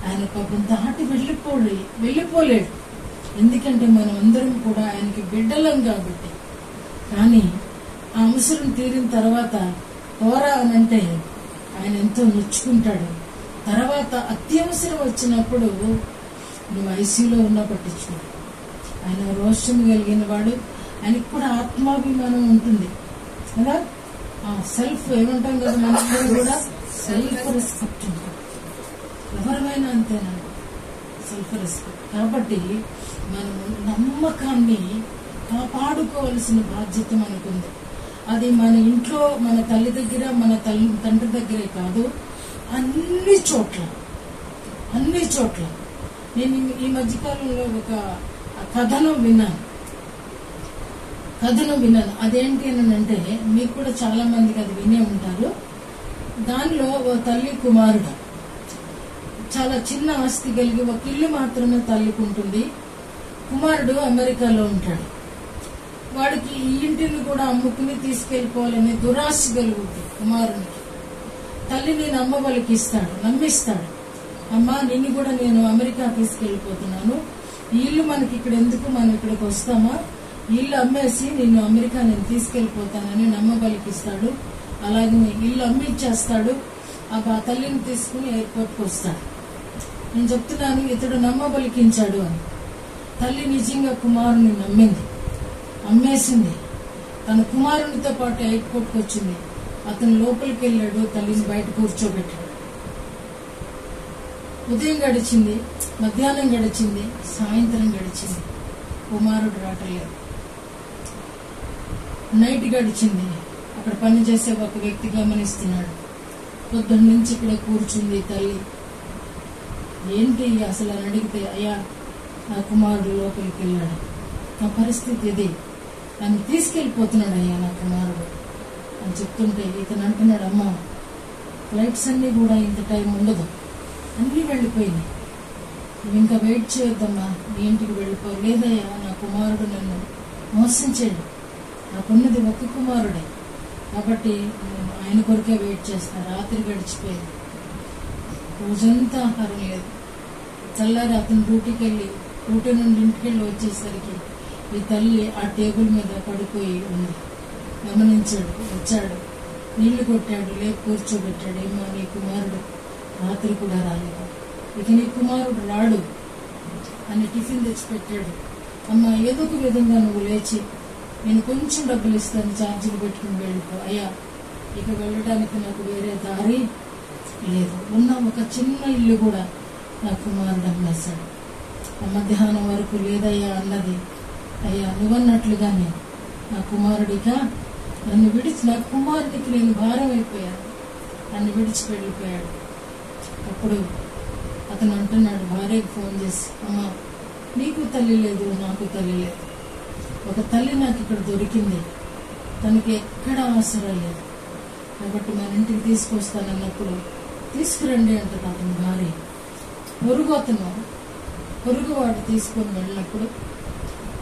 ఆయన పాపం దాటి వెళ్ళిపోలేడు. ఎందుకంటే మనం అందరం కూడా ఆయనకి బిడ్డలం కాబట్టి. కానీ ఆ అవసరం తీరిన తర్వాత పోరా అనంటే ఆయన ఎంతో నొచ్చుకుంటాడు. తర్వాత అత్యవసరం వచ్చినప్పుడు నువ్వు ఐసీలో ఉన్నా పట్టించుకోడు. ఆయన రోషం కలిగిన వాడు, ఆయనకి కూడా ఆత్మాభిమానం ఉంటుంది కదా. సెల్ఫ్ ఏమంటాం కదా, మనకు కూడా సెల్ఫ్ రెస్పెక్ట్ ఉంటుంది. ఎవరైనా అంతేనండి, సెల్ఫ్ రెస్పెక్ట్. కాబట్టి మనం నమ్మకాన్ని కాపాడుకోవాల్సిన బాధ్యత మనకుంది. అది మన ఇంట్లో, మన తల్లి దగ్గర, మన తండ్రి దగ్గరే కాదు, అన్ని చోట్ల. నేను ఈ మధ్యకాలంలో ఒక కథను విన్నాను. అదేంటి అని అంటే, మీకు కూడా చాలా మందికి అది వినే ఉంటారు. దానిలో ఓ తల్లి కుమారుడు, చాలా చిన్న ఆస్తి కలిగి ఒక ఇల్లు మాత్రమే తల్లికి ఉంటుంది. కుమారుడు అమెరికాలో ఉంటాడు. వాడికి ఈ ఇంటిని కూడా అమ్ముకుని తీసుకెళ్లిపోవాలనే దురాశ కలుగుతుంది కుమారునికి. తల్లి నేను అమ్మ వాళ్ళకి నమ్మిస్తాడు. అమ్మా, నిన్ను కూడా నేను అమెరికా తీసుకెళ్లిపోతున్నాను, ఈ ఇల్లు మనకి ఇక్కడ ఎందుకు, మనం ఇక్కడికి వస్తామా, ఇల్లు అమ్మేసి నిన్ను అమెరికా నేను తీసుకెళ్లిపోతానని నమ్మబలికిస్తాడు. అలాగే ఇల్లు అమ్మిచ్చేస్తాడు. ఆ తల్లిని తీసుకుని ఎయిర్పోర్ట్కి వస్తాడు. నేను చెప్తున్నాను, ఇతడు నమ్మబలికించాడు అని. తల్లి నిజంగా కుమారుని నమ్మింది, అమ్మేసింది. తన కుమారునితో పాటు ఎయిర్పోర్ట్కి వచ్చింది. అతను లోపలికి వెళ్ళాడు, తల్లిని బయట కూర్చోబెట్టాడు. ఉదయం గడిచింది, మధ్యాహ్నం గడిచింది, సాయంత్రం గడిచింది, కుమారుడు రావట్లేదు. నైట్ గడిచింది. అక్కడ పనిచేసే ఒక వ్యక్తి గమనిస్తున్నాడు. పొద్దున్న నుంచి ఇక్కడ కూర్చుంది తల్లి. ఏంటి అసలు అని అడిగితే, అయ్యా నా కుమారుడు లోపలికి వెళ్ళాడు, నా పరిస్థితి ఇది, నన్ను తీసుకెళ్ళిపోతున్నాడు అయ్యా నా కుమారుడు అని చెప్తుంటే ఇతను అంటున్నాడు, అమ్మా ఫ్లైట్స్ అన్నీ కూడా ఇంత టైం ఉండదు, అన్నీ వెళ్ళిపోయినాయి, నువ్వు ఇంకా వెయిట్ చేయొద్దమ్మా, నీ ఇంటికి వెళ్ళిపో. లేదయ్యా నా కుమారుడు నన్ను మోసించాడు, నాకున్నది ఒక్క కుమారుడే, కాబట్టి నేను ఆయన కొరకే వెయిట్ చేస్తాను. రాత్రి గడిచిపోయింది, రోజంతా ఆహారం లేదు. తెల్లారి అతను డ్యూటీ నుండి ఇంటికి వెళ్ళి వచ్చేసరికి ఈ తల్లి ఆ టేబుల్ మీద పడిపోయి ఉంది. గమనించాడు, వచ్చాడు, నీళ్లు కొట్టాడు, లేపు కూర్చోబెట్టాడు. ఏమో నీ కుమారుడు రాత్రి కూడా రాలేదు, ఇక నీ కుమారుడు రాడు అని టిఫిన్ తెచ్చిపెట్టాడు. అమ్మ ఏదో ఒక విధంగా నువ్వు లేచి నేను కొంచెం డబ్బులు ఇస్తాను, ఛార్జీలు పెట్టుకుని వెళ్ళిపో. అయ్యా ఇక వెళ్ళడానికి నాకు వేరే దారి లేదు. ఉన్న ఒక చిన్న ఇల్లు కూడా నా కుమారుడు అమ్మేశాడు. మధ్యాహ్నం వరకు లేదయ్యా అన్నది. అయ్యా నువ్వన్నట్లుగానే నా కుమారుడిగా నన్ను విడిచి, నా కుమారుడికి నేను భారం అయిపోయాను, నన్ను విడిచి వెళ్ళిపోయాడు. అప్పుడు అతను అంటున్నాడు భార్యకు ఫోన్ చేసి, అమ్మా నీకు తల్లి లేదు, నాకు తల్లి లేదు, ఒక తల్లి నాకు ఇక్కడ దొరికింది, తనకి ఎక్కడ ఆసరా లేదు, కాబట్టి మన ఇంటికి తీసుకొస్తానన్నప్పుడు తీసుకురండి అంటది అతని భార్య. పొరుగువాడు తీసుకొని వెళ్ళినప్పుడు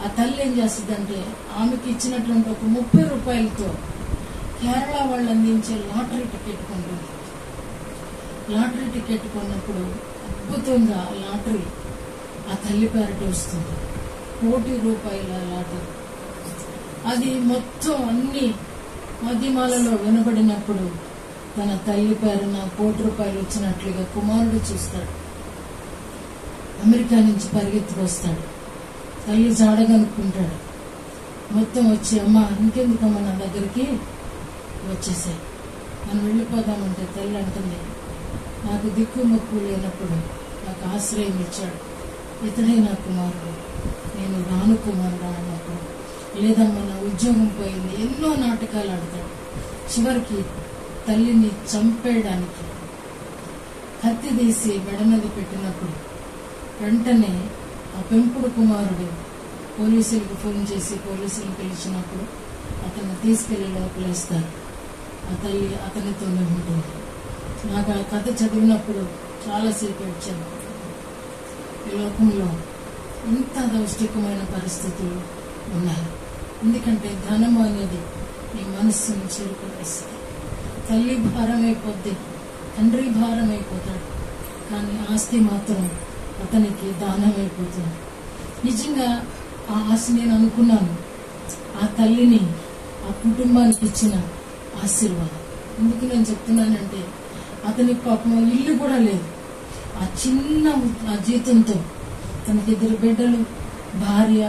ఆ తల్లి ఏం చేస్తుందంటే, ఆమెకి ఇచ్చినటువంటి ఒక 30 రూపాయలతో కేరళ వాళ్ళు అందించే లాటరీ టికెట్ కొంటుంది. లాటరీ టికెట్ కొన్నప్పుడు అద్భుతంగా లాటరీ ఆ తల్లి పేరట వస్తుంది. 1 కోటి రూపాయల లాటరీ. అది మొత్తం అన్ని మాధ్యమాలలో వినబడినప్పుడు తన తల్లి పేరున 1 కోటి రూపాయలు వచ్చినట్లుగా కుమారుడు చూస్తాడు. అమెరికా నుంచి పరిగెత్తుకొస్తాడు. తల్లి జాడగనుక్కుంటాడు. మొత్తం వచ్చి, అమ్మ ఇంకెందుకమ్మా నా దగ్గరికి వచ్చేసాయి, మనం వెళ్ళిపోదామంటే తల్లి అంటుంది, నాకు దిక్కు మొక్కు లేనప్పుడు నాకు ఆశ్రయం ఇచ్చాడు, ఇతడే నా కుమారుడు, నేను రాను కుమారుడు అన్నప్పుడు, లేదమ్మా నా ఉద్యోగం పోయింది, ఎన్నో నాటకాలు ఆడతాడు. చివరికి తల్లిని చంపేయడానికి కత్తి తీసి మెడ మీద పెట్టినప్పుడు వెంటనే ఆ పెంపుడు కుమారుడు పోలీసులకు ఫోన్ చేసి పోలీసులు పిలిచినప్పుడు అతన్ని తీసుకెళ్లి లోపలేస్తారు. ఆ తల్లి అతనితోనే ఉంటుంది. నాకు ఆ కథ చదివినప్పుడు చాలాసేపు వచ్చాను. ఈ లోకంలో ఇంత దౌష్టికమైన పరిస్థితులు ఉన్నాయి. ఎందుకంటే ధనము అనేది నీ మనస్సును చేరుకునేస్తుంది. తల్లి భారం అయిపోద్ది, తండ్రి భారం అయిపోతాడు, కానీ ఆస్తి మాత్రం అతనికి దానం అయిపోతుంది. నిజంగా ఆ ఆశ నేను అనుకున్నాను, ఆ తల్లిని ఆ కుటుంబానికి ఇచ్చిన ఆశీర్వాదం. ఎందుకు నేను చెప్తున్నానంటే, అతని పాపం ఇల్లు కూడా లేదు. ఆ చిన్న ఆ జీతంతో తనకి 2 బిడ్డలు, భార్య,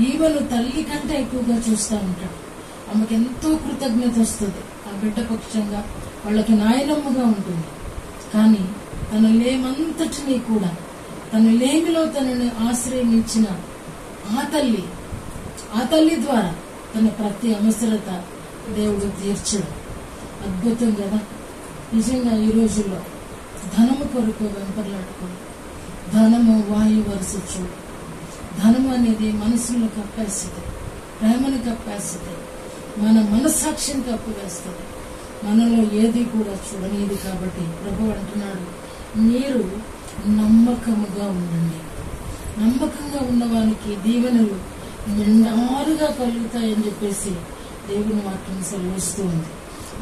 ఈవెను తల్లి కంటే ఎక్కువగా చూస్తూ ఉంటాడు. ఆమెకు ఎంతో కృతజ్ఞత వస్తుంది ఆ బిడ్డ పక్షంగా, వాళ్ళకి నాయనమ్మగా ఉంటుంది. కానీ తన లేమంతటినీ కూడా, తన లేమిలో తనని ఆశ్రయించిన ఆ తల్లి ద్వారా తన ప్రతి అవసరత దేవుడు తీర్చడు. అద్భుతం కదా. నిజంగా ఈ రోజుల్లో ధనము కొరకు వెంపర్లాడుకోడు. ధనము వాయు వరుస చూడు. ధనము అనేది మనసును కప్పేస్తుంది, ప్రేమను కప్పేస్తుంది, మన మనస్సాక్షిని కప్పివేస్తుంది, మనలో ఏది కూడా చూడలేదు. కాబట్టి ప్రభు అంటున్నాడు, మీరు నమ్మకముగా ఉండండి. నమ్మకంగా ఉన్నవానికి దీవెనలు నిండారుగా కలుగుతాయని చెప్పేసి దేవుని వాక్యం సెలవిస్తూ ఉంది.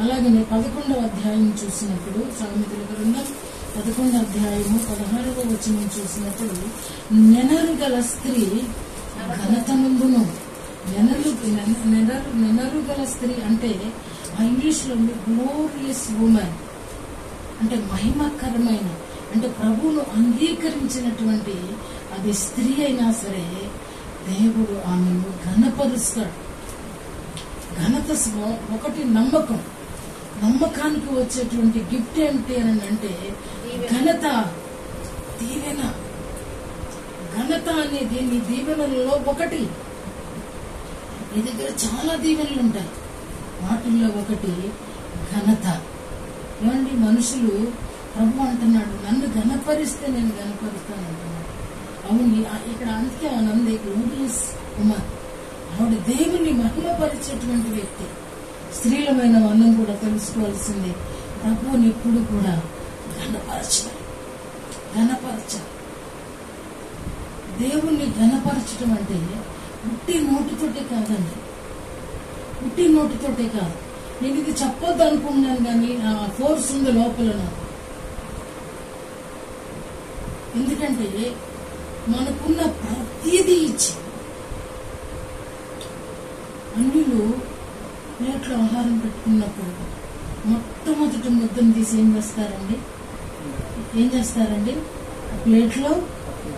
అలాగనే 11వ అధ్యాయం చూసినప్పుడు, సామెతల గ్రంథం 11వ అధ్యాయము 16వ వచనం చూసినప్పుడు, నెనరు గల స్త్రీ ఘనతనందును. నెనరు గల స్త్రీ అంటే ఇంగ్లీష్ లో గ్లోరియస్ ఉమెన్ అంటే మహిమకరమైన, అంటే ప్రభువును అంగీకరించినటువంటి అది స్త్రీ అయినా సరే దేవుడు ఆమెను ఘనపరుస్తాడు. ఘనత ఒకటి నమ్మకం. నమ్మకానికి వచ్చేటువంటి గిఫ్ట్ ఏంటి అని అంటే ఘనత, దీవెన. ఘనత అనేది నీ దీవెనలలో ఒకటి. నీ దగ్గర చాలా దీవెనలు ఉంటాయి, వాటిల్లో ఒకటి ఘనత. ఏమండి, మనుషులు ప్రభు అంటున్నాడు నన్ను ఘనపరిస్తే నేను ఘనపరుస్తాను అంటున్నాడు. అవును, ఇక్కడ అందుకే ఆనందే గ్లోరియస్ ఉమన్, ఆవిడ దేవుని మహిమపరిచేటువంటి వ్యక్తి. స్త్రీలమైన మనం కూడా తెలుసుకోవాల్సింది ప్రభువుని ఎప్పుడు కూడా ఘనపరచాలి. దేవుణ్ణి ఘనపరచడం అంటే ఉట్టి నోటితోటే కాదండి, ఉట్టి నోటితోటే కాదు. నేను ఇది చెప్పొద్దు అనుకున్నాను కానీ ఆ ఫోర్స్ ఉంది లోపల నాకు. ఎందుకంటే మనకున్న ప్రతిదీ ఇచ్చి అన్యులు ప్లేట్లో ఆహారం పెట్టుకున్నప్పుడు మొట్టమొదటి ముద్దను తీసి ఏం చేస్తారండి ఆ ప్లేట్లో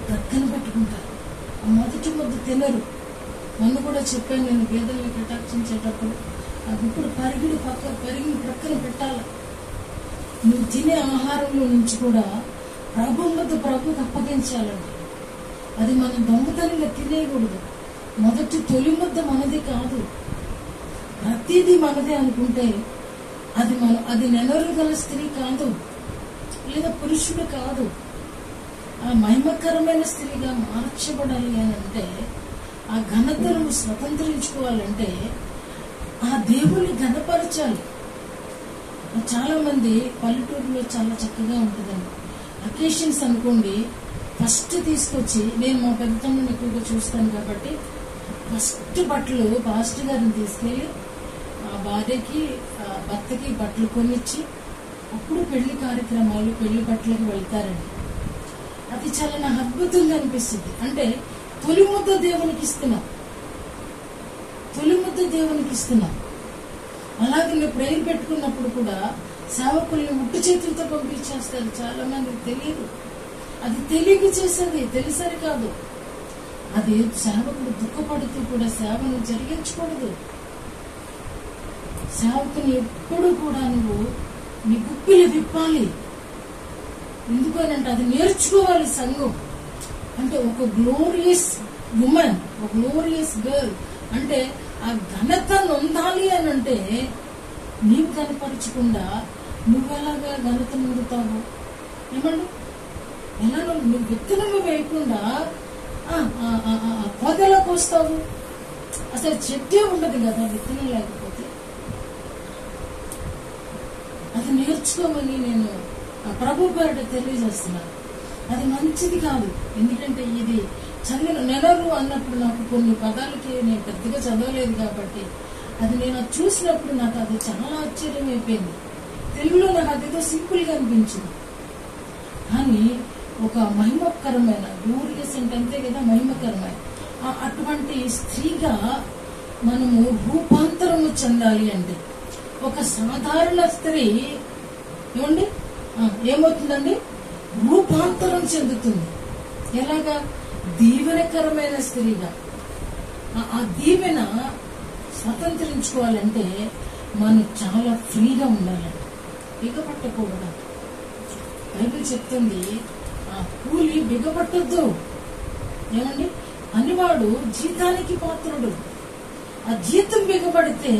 ప్రక్కన పెట్టుకుంటారు. ఆ మొదటి ముద్ద తినరు. మొన్న కూడా చెప్పాను నేను, పేదల్ని కటాక్షించేటప్పుడు అది ఇప్పుడు పరిగిడి ప్రక్కన పెట్టాలి. నువ్వు తినే ఆహారంలో నుంచి కూడా ప్రభు ముద్ద ప్రభుకి అప్పగించాలండి. అది మనం దొంగతనంగా తినేయకూడదు. తొలి ముద్ద మనది కాదు. ప్రతిదీ మనదే అనుకుంటే అది నెనరు గల స్త్రీ కాదు, లేదా పురుషుడు కాదు. ఆ మహిమకరమైన స్త్రీగా మార్చబడాలి అని అంటే, ఆ ఘనతను స్వతంత్రించుకోవాలంటే ఆ దేవుని ఘనపరచాలి. చాలా మంది పల్లెటూరులో చాలా చక్కగా ఉంటుందండి. అకేషన్స్ అనుకోండి, ఫస్ట్ తీసుకొచ్చి, నేను మా పెద్ద తమ్ముడిని ఎక్కువగా చూస్తాను కాబట్టి ఫస్ట్ బట్టలు పాస్టర్ గారిని తీసుకెళ్లి ఆ భార్యకి భర్తకి బట్టలు కొనిచ్చి అప్పుడు పెళ్లి కార్యక్రమాలు, పెళ్లి బట్టలకు వెళ్తారండి. అది చాలా నాకు అద్భుతంగా అనిపిస్తుంది. అంటే తొలి ముద్ద దేవునికి ఇస్తున్నాం. అలాగే నువ్వు ప్రేయర్ పెట్టుకున్నప్పుడు కూడా సేవకుల్ని ముట్టు చేతులతో పంపించేస్తారు. చాలా మందికి తెలియదు. అది తెలియక చేసేది, తెలిసరి కాదు. అది సేవకుడు దుఃఖపడుతూ కూడా సేవను జరిగించకూడదు. సేవకుని ఎప్పుడు కూడా నువ్వు నీ గుప్పిలు విప్పాలి. ఎందుకనంటే అది నేర్చుకోవాలి సంఘం. అంటే ఒక గ్లోరియస్ ఉమెన్, ఒక గ్లోరియస్ గర్ల్ అంటే ఆ ఘనత నొందాలి అని అంటే నీవు కనపరచకుండా నువ్వెలాగా ఘనత నొందుతావు? ఏమండి, ఎలా నువ్వు విత్తనము వేయకుండా పొదలకు వస్తావు? అసలు చెట్టే ఉండదు కదా విత్తనం లేకపోతే. అది నేర్చుకోమని నేను ప్రభు పేరిట తెలియజేస్తున్నాను. అది మంచిది కాదు. ఎందుకంటే ఇది చదివిన నెలలు అన్నప్పుడు నాకు కొన్ని పదాలకి నేను పెద్దగా చదవలేదు కాబట్టి అది నేను చూసినప్పుడు నాకు అది చాలా ఆశ్చర్యం అయిపోయింది. తెలుగులో నాకు అదేదో సింపుల్ గా అనిపించింది. కానీ ఒక మహిమకరమైన, గ్లోరియస్ అంటే అంతే కదా, మహిమకరమైన అటువంటి స్త్రీగా మనము రూపాంతరము చెందాలి. అంటే ఒక సాధారణ స్త్రీ ఏమండి ఏమవుతుందండి? రూపాంతరం చెందుతుంది. ఎలాగా? దీవెనకరమైన స్త్రీగా. ఆ దీవెన స్వతంత్రించుకోవాలంటే మనం చాలా ఫ్రీగా ఉండాలండి, బిగపట్టకూడదు. బైబిల్ చెప్తుంది కూలి బిగపట్టద్దు. ఏమండి, పనివాడు జీతానికి పాత్రుడు. ఆ జీతం బిగపడితే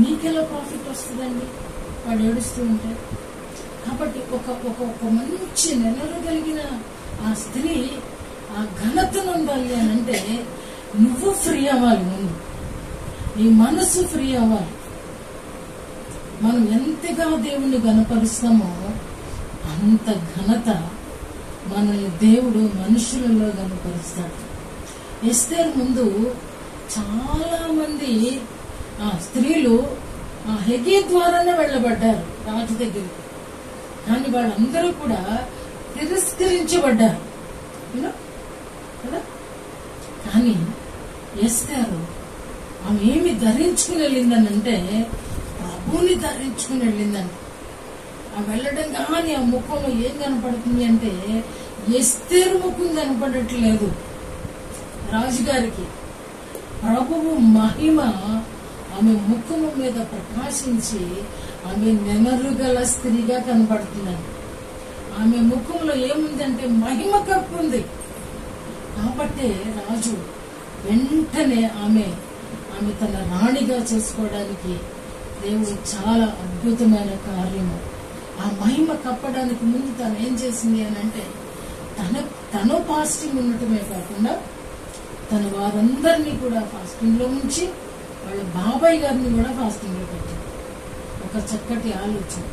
మీకెలా ప్రాఫిట్ వస్తుందండి? వాడు ఏడుస్తూ ఉంటే. కాబట్టి ఒక మంచి నెలలు కలిగిన ఆ స్త్రీ ఆ ఘనతను ఉండాలి అని అంటే నువ్వు ఫ్రీ అవ్వాలి. ముందు నీ మనసు ఫ్రీ అవ్వాలి. మనం ఎంతగా దేవుణ్ణి ఘనపరుస్తామో అంత ఘనత మనల్ని దేవుడు మనుషులలో ఘనపరుస్తాడు. ఎస్తేరు ముందు చాలా మంది స్త్రీలు హెగే ద్వారానే వెళ్ళబడ్డారు రాజు దగ్గరికి. కానీ వాళ్ళందరూ కూడా తిరస్కరించబడ్డారు కదా. కానీ ఎస్తేరు ఆమె ఏమి ధరించుకుని వెళ్ళిందనంటే ప్రభువుని ధరించుకుని వెళ్ళిందండి. ఆ వెళ్ళడం కానీ ఆ ముఖంలో ఏం కనపడుతుంది అంటే ఎస్తేరు ముఖం కనపడట్లేదు రాజుగారికి. ప్రభువు మహిమ ఆమె ముఖము మీద ప్రకాశించి ఆమె నెమరుగల స్త్రీగా కనపడుతుందండి. ఆమె ముఖంలో ఏముందంటే మహిమ కప్పుంది. కాబట్టే రాజు వెంటనే ఆమె తన రాణిగా చేసుకోవడానికి దేవుడు చాలా అద్భుతమైన కార్యము. ఆ మహిమ కప్పడానికి ముందు తను ఏం చేసింది అని అంటే తను ఫాస్టింగ్ ఉండటమే కాకుండా తన వారందరినీ కూడా ఫాస్టింగ్ లో ఉంచి వాళ్ళ బాబాయ్ గారిని కూడా ఫాస్టింగ్ లో పెట్టింది. ఒక చక్కటి ఆలోచన.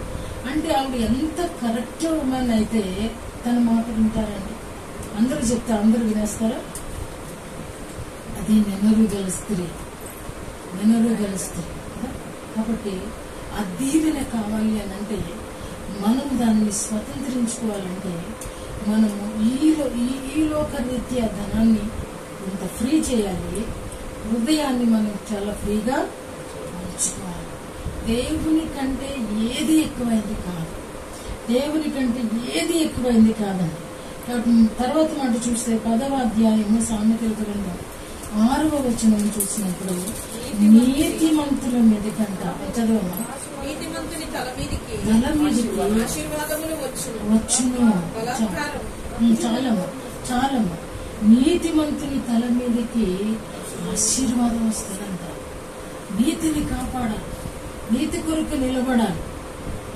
అంటే ఆవిడ ఎంత కరెక్ట్ ఉమెన్ అయితే తన మాట వింటారండి. అందరూ చెప్తారు, అందరూ వినేస్తారా? అది నెమరుగల స్త్రీ. కాబట్టి ఆ దీవెన కావాలి అని అంటే మనం దాన్ని స్వతంత్రించుకోవాలంటే మనము ఈ లోకరీత్యా ధనాన్ని కొంత ఫ్రీ చేయాలి. హృదయాన్ని మనం చాలా ఫ్రీగా ఉంచుకోవాలి. దేవుని కంటే ఏది ఎక్కువైంది కాదు. దేవుని కంటే ఏది ఎక్కువైంది కాదండి. తర్వాత మాట చూస్తే 10వ అధ్యాయము సామెతల గ్రంథం 6వ వచనం చూసినప్పుడు నీతిమంతుల మీద కంట చదవమా, నీతిమంతుని తల మీదికి ఆశీర్వాదములు వచ్చును. చాలమ్మా నీతిమంతుని తల మీదకి ఆశీర్వాదం వస్తుందంట. నీతిని కాపాడాలి, నీతి కొరకు నిలబడాలి.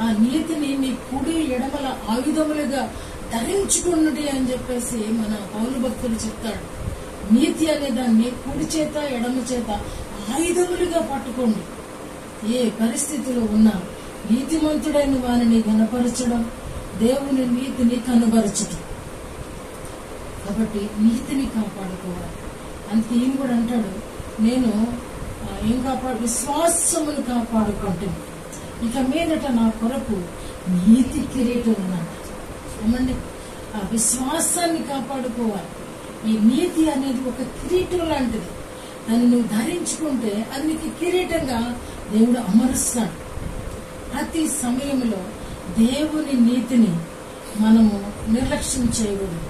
ఆ నీతిని నీ కుడి ఎడమల ఆయుధములుగా ధరించుకున్నది అని చెప్పేసి మన పౌలు భక్తులు చెప్తాడు. నీతి అనే దాన్ని కుడి చేత ఎడమ చేత ఆయుధములుగా పట్టుకోండి. ఏ పరిస్థితిలో ఉన్నా నీతిమంతుడైన వారిని గణపరచడం, దేవుని నీతిని కనుబరచడం. కాబట్టి నీతిని కాపాడుకోవాలి. అంతే ఈయన కూడా అంటాడు, నేను ఏం విశ్వాసమును కాపాడుకుంటాను. ఇక మీదట నా కొరకు నీతి కిరీటం ఉందంట. ఏమండి, ఆ విశ్వాసాన్ని కాపాడుకోవాలి. ఈ నీతి అనేది ఒక కిరీటం లాంటిది. దాన్ని నువ్వు ధరించుకుంటే అది నీకు కిరీటంగా దేవుడు అమరుస్తాడు. ప్రతి సమయంలో దేవుని నీతిని మనము నిర్లక్ష్యం చేయకూడదు.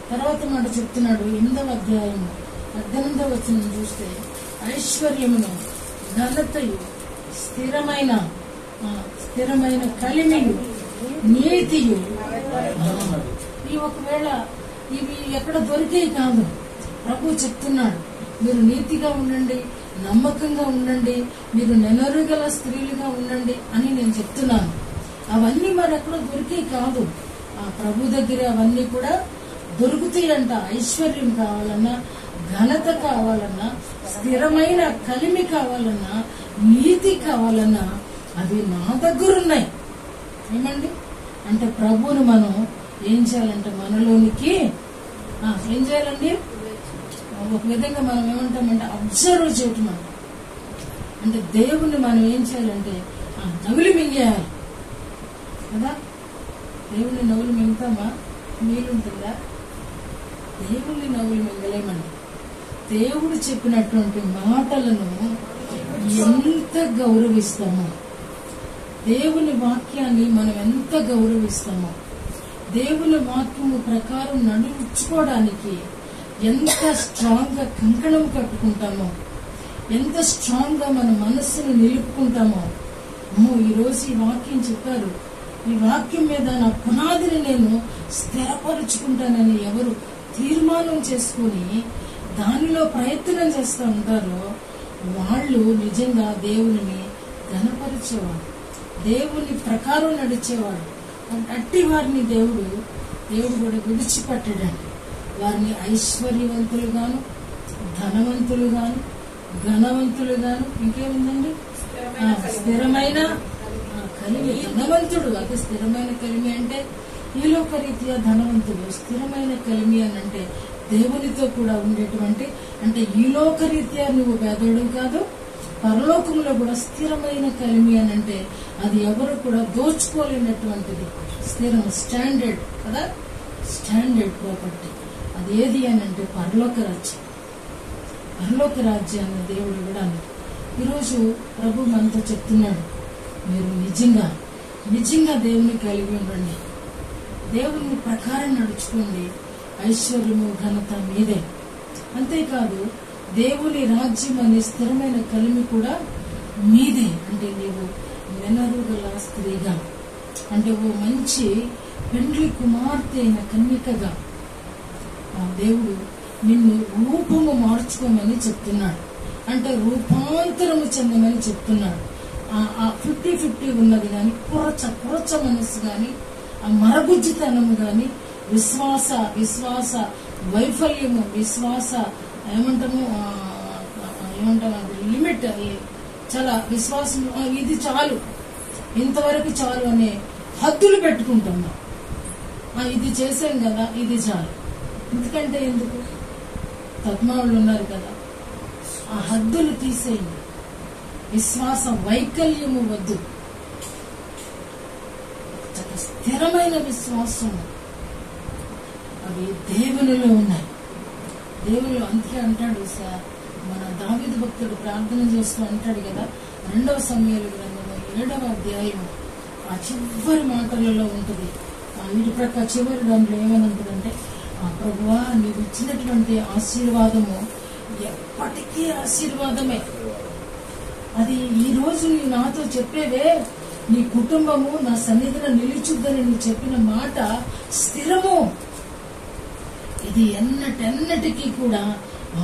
తర్వాత మాట చెప్తున్నాడు 8వ అధ్యాయము 18వ వచనం చూస్తే ఐశ్వర్యమును ఘనతయు స్థిరమైన కలిమియు నీతియు. ఈ ఒకవేళ ఇవి ఎక్కడ దొరికేవి కాదు. ప్రభు చెప్తున్నాడు, మీరు నీతిగా ఉండండి, నమ్మకంగా ఉండండి, మీరు నెనరుగల స్త్రీలుగా ఉండండి అని నేను చెప్తున్నాను. అవన్నీ మరి ఎక్కడ దొరికేవి కాదు. ఆ ప్రభు దగ్గర అవన్నీ కూడా దొరుకుతాయి అంట. ఐశ్వర్యం కావాలన్నా, ఘనత కావాలన్నా, స్థిరమైన కలిమి కావాలన్నా, నీతి కావాలన్నా అవి నా దగ్గర ఉన్నాయి. ఏమండి అంటే ప్రభువును మనం ఏం చేయాలంటే మనలోనికి ఏం చేయాలండి, ఒక విధంగా మనం ఏమంటామంటే అబ్జర్వ్ చేయటం అంట. అంటే దేవుణ్ణి మనం ఏం చేయాలంటే నవ్వులు మింగేయాలి కదా. దేవుణ్ణి నవ్వులు మింగుతామా? వీలుంటుందా? దేవుణ్ణి నవ్వులు మింగలేమండి. దేవుడు చెప్పినటువంటి మాటలను ఎంత గౌరవిస్తామో, దేవుని వాక్యాన్ని మనం ఎంత గౌరవిస్తామో, దేవుని వాక్యము ప్రకారం నడుచుకోవడానికి ఎంత స్ట్రాంగ్ గా కంకణం కట్టుకుంటామో, ఎంత స్ట్రాంగ్ గా మన మనస్సును నిలుపుకుంటామో. ఈరోజు ఈ వాక్యం చెప్పారు, ఈ వాక్యం మీద నా పునాదిని నేను స్థిరపరుచుకుంటానని ఎవరు తీర్మానం చేసుకుని దానిలో ప్రయత్నం చేస్తూ ఉంటారో వాళ్ళు నిజంగా దేవుని ఘనపరిచేవాడు, దేవుని ప్రకారం నడిచేవాడు. అట్టి వారిని దేవుడు కూడా విడిచిపెట్టడండి. వారిని ఐశ్వర్యవంతులుగాను, ధనవంతులుగాను, ఘనవంతులుగాను, ఇంకేముందండి స్థిరమైన కలిమి. ధనవంతుడు అది స్థిరమైన కలిమి అంటే ఈ లోకరీత్యా ధనవంతుడు. స్థిరమైన కలిమి అని అంటే దేవునితో కూడా ఉండేటువంటి, అంటే ఈ లోకరీత్యా నువ్వు పేదోడు కాదు, పరలోకంలో కూడా స్థిరమైన కలిమి అని అంటే అది ఎవరు కూడా దోచుకోలేనటువంటిది. స్థిరం, స్టాండర్డ్ కదా, స్టాండర్డ్ ప్రాపర్టీ. అది ఏది అని అంటే పరలోక రాజ్యం. పరలోక రాజ్యాన్ని దేవుడు కూడా ఈరోజు ప్రభు మనతో చెప్తున్నాడు, మీరు నిజంగా నిజంగా దేవుని కలిగి ఉండండి, దేవుని ప్రకారం నడుచుకోండి. ఐశ్వర్యము ఘనత మీదే. అంతేకాదు దేవుని రాజ్యం అనే స్థిరమైన కలిమి కూడా మీదే. అంటే నీవు నెనరు గల స్త్రీగా, అంటే ఓ మంచి పెండ్లి కుమార్తె అయిన కన్యకగా ఆ దేవుడు నిన్ను రూపము మార్చుకోమని చెప్తున్నాడు. అంటే రూపాంతరము చెందమని చెప్తున్నాడు. ఆ 50-50 ఉన్నది కానీ కురచ మనస్సు కానీ, ఆ మరబుజ్జితనము కానీ, విశ్వాస వైఫల్యము, విశ్వాస ఏమంటాము లిమిట్, చాలా విశ్వాసం, ఇది చాలు, ఇంతవరకు చాలు అనే హద్దులు పెట్టుకుంటున్నాం. ఇది చేసాం కదా, ఇది చాలు. ఎందుకంటే ఎందుకు? తత్మావులు ఉన్నారు కదా, ఆ హద్దులు తీసేయండి. విశ్వాస వైకల్యము వద్దు, స్థిరమైన విశ్వాసం అవి దేవునిలో ఉన్నాయి. దేవుడు అందుకే అంటాడు సార్, మన దావీదు భక్తుడు ప్రార్థన చేస్తూ అంటాడు కదా, 2వ సమూయేలు గ్రంథము 7వ అధ్యాయము ఆ చివరి మాటలలో ఉంటుంది. ఇటు ప్రక్క చివరి దాంట్లో ఏమని ఉంటుందంటే, ప్రభువా నీవు ఇచ్చినటువంటి ఆశీర్వాదము ఎప్పటికీ ఆశీర్వాదమే. అది ఈ రోజు నీవు నాతో చెప్పేవే, నీ కుటుంబము నా సన్నిధిలో నిలుచుద్దని నువ్వు చెప్పిన మాట స్థిరము. ఇది ఎన్నటికీ కూడా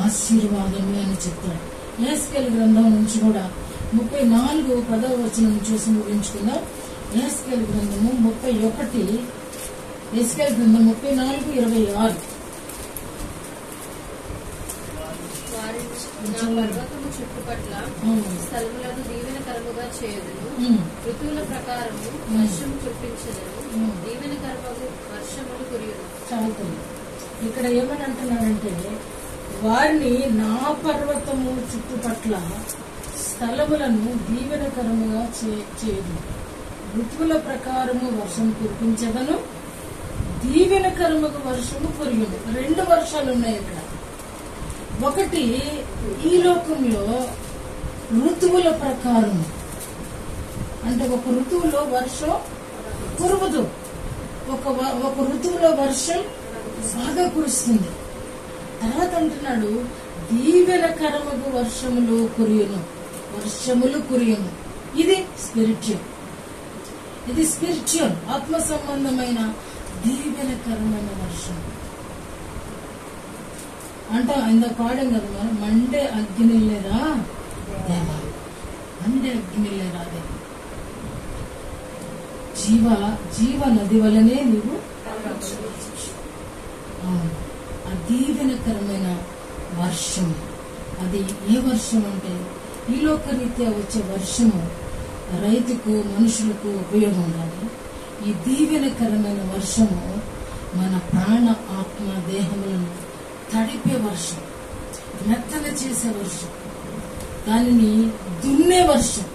ఆశీర్వాదమే అని చెప్తాడు. యెహెజ్కేలు గ్రంథం నుంచి కూడా 34 వచనం చూసి ముగించుకుందాం. యెహెజ్కేలు గ్రంథము 31, యెహెజ్కేలు గ్రంథం 34:26. నా పర్వతము చుట్టుపట్ల స్థలములను దీవెనకరముగా చేయదును, ఋతువుల ప్రకారము వర్షము కురిపించదును, దీవెనకరము వర్షములు కురియును. చాలుతుంది. ఇక్కడ ఏమని అంటున్నాడంటే, వారిని నా పర్వతము చుట్టుపట్ల స్థలములను దీవెనకరముగా చేయదు, ఋతువుల ప్రకారము వర్షం కురిపించదను, దీవెనకరముగా వర్షము కురియును. 2 వర్షాలు ఉన్నాయి ఇక్కడ. ఒకటి, ఈ లోకంలో ఋతువుల ప్రకారం, అంటే ఒక ఋతువులో వర్షం కురువదు, ఒక ఋతువులో వర్షం బాగా కురుస్తుంది. తర్వాత అంటున్నాడు దీవెనకరముగు వర్షములు కురియును. ఇది స్పిరిచువల్ ఆత్మ సంబంధమైన దీవెనకరమైన వర్షం. అంటే ఇందాక పాడాం కదా మనం, మండే అగ్ని లేదా దేవా, మండే అగ్ని లేదా దేవా, జీవ నది వలనే నీవు ఆ దీవెనకరమైన వర్షం. అది ఏ వర్షం అంటే ఈ లోకరీత్యా వచ్చే వర్షము రైతుకు మనుషులకు ఉపయోగం కానీ, ఈ దీవెనకరమైన వర్షము మన ప్రాణ ఆత్మ దేహములను తడిపే వర్షం, మెత్తన చేసే వర్షం, దానిని దున్నే వర్షం,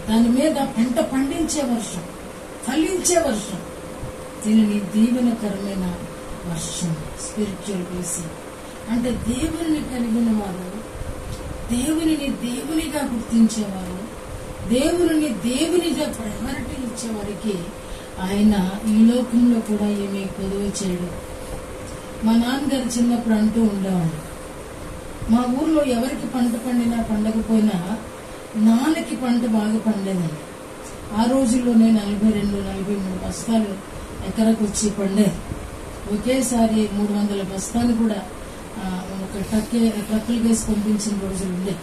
దాని మీద పంట పండించే వర్షం, ఫలించే వర్షం. దీనిని దీవెనకరమైన వర్షం, స్పిరిచువల్ బ్లెస్సింగ్. అంటే దేవుని కలిగిన వారు, దేవునిని దేవునిగా గుర్తించేవారు, దేవుని దేవునిగా ప్రయారిటీ ఇచ్చేవారికి ఆయన ఈ లోకంలో కూడా ఏమీ కొదువ చేయడు. మా నాన్నగారు చిన్నప్పుడు అంటూ ఉండేవాడు, మా ఊర్లో ఎవరికి పంట పండినా పండకపోయినా నాన్నకి పంట బాగా పండేదండి. ఆ రోజుల్లోనే 42-43 బస్తాలు ఎకరకు వచ్చి పండేది. ఒకేసారి 300 బస్తాలు కూడా ఒక ట్రక్కులు వేసి పంపించిన రోజులు ఉండే.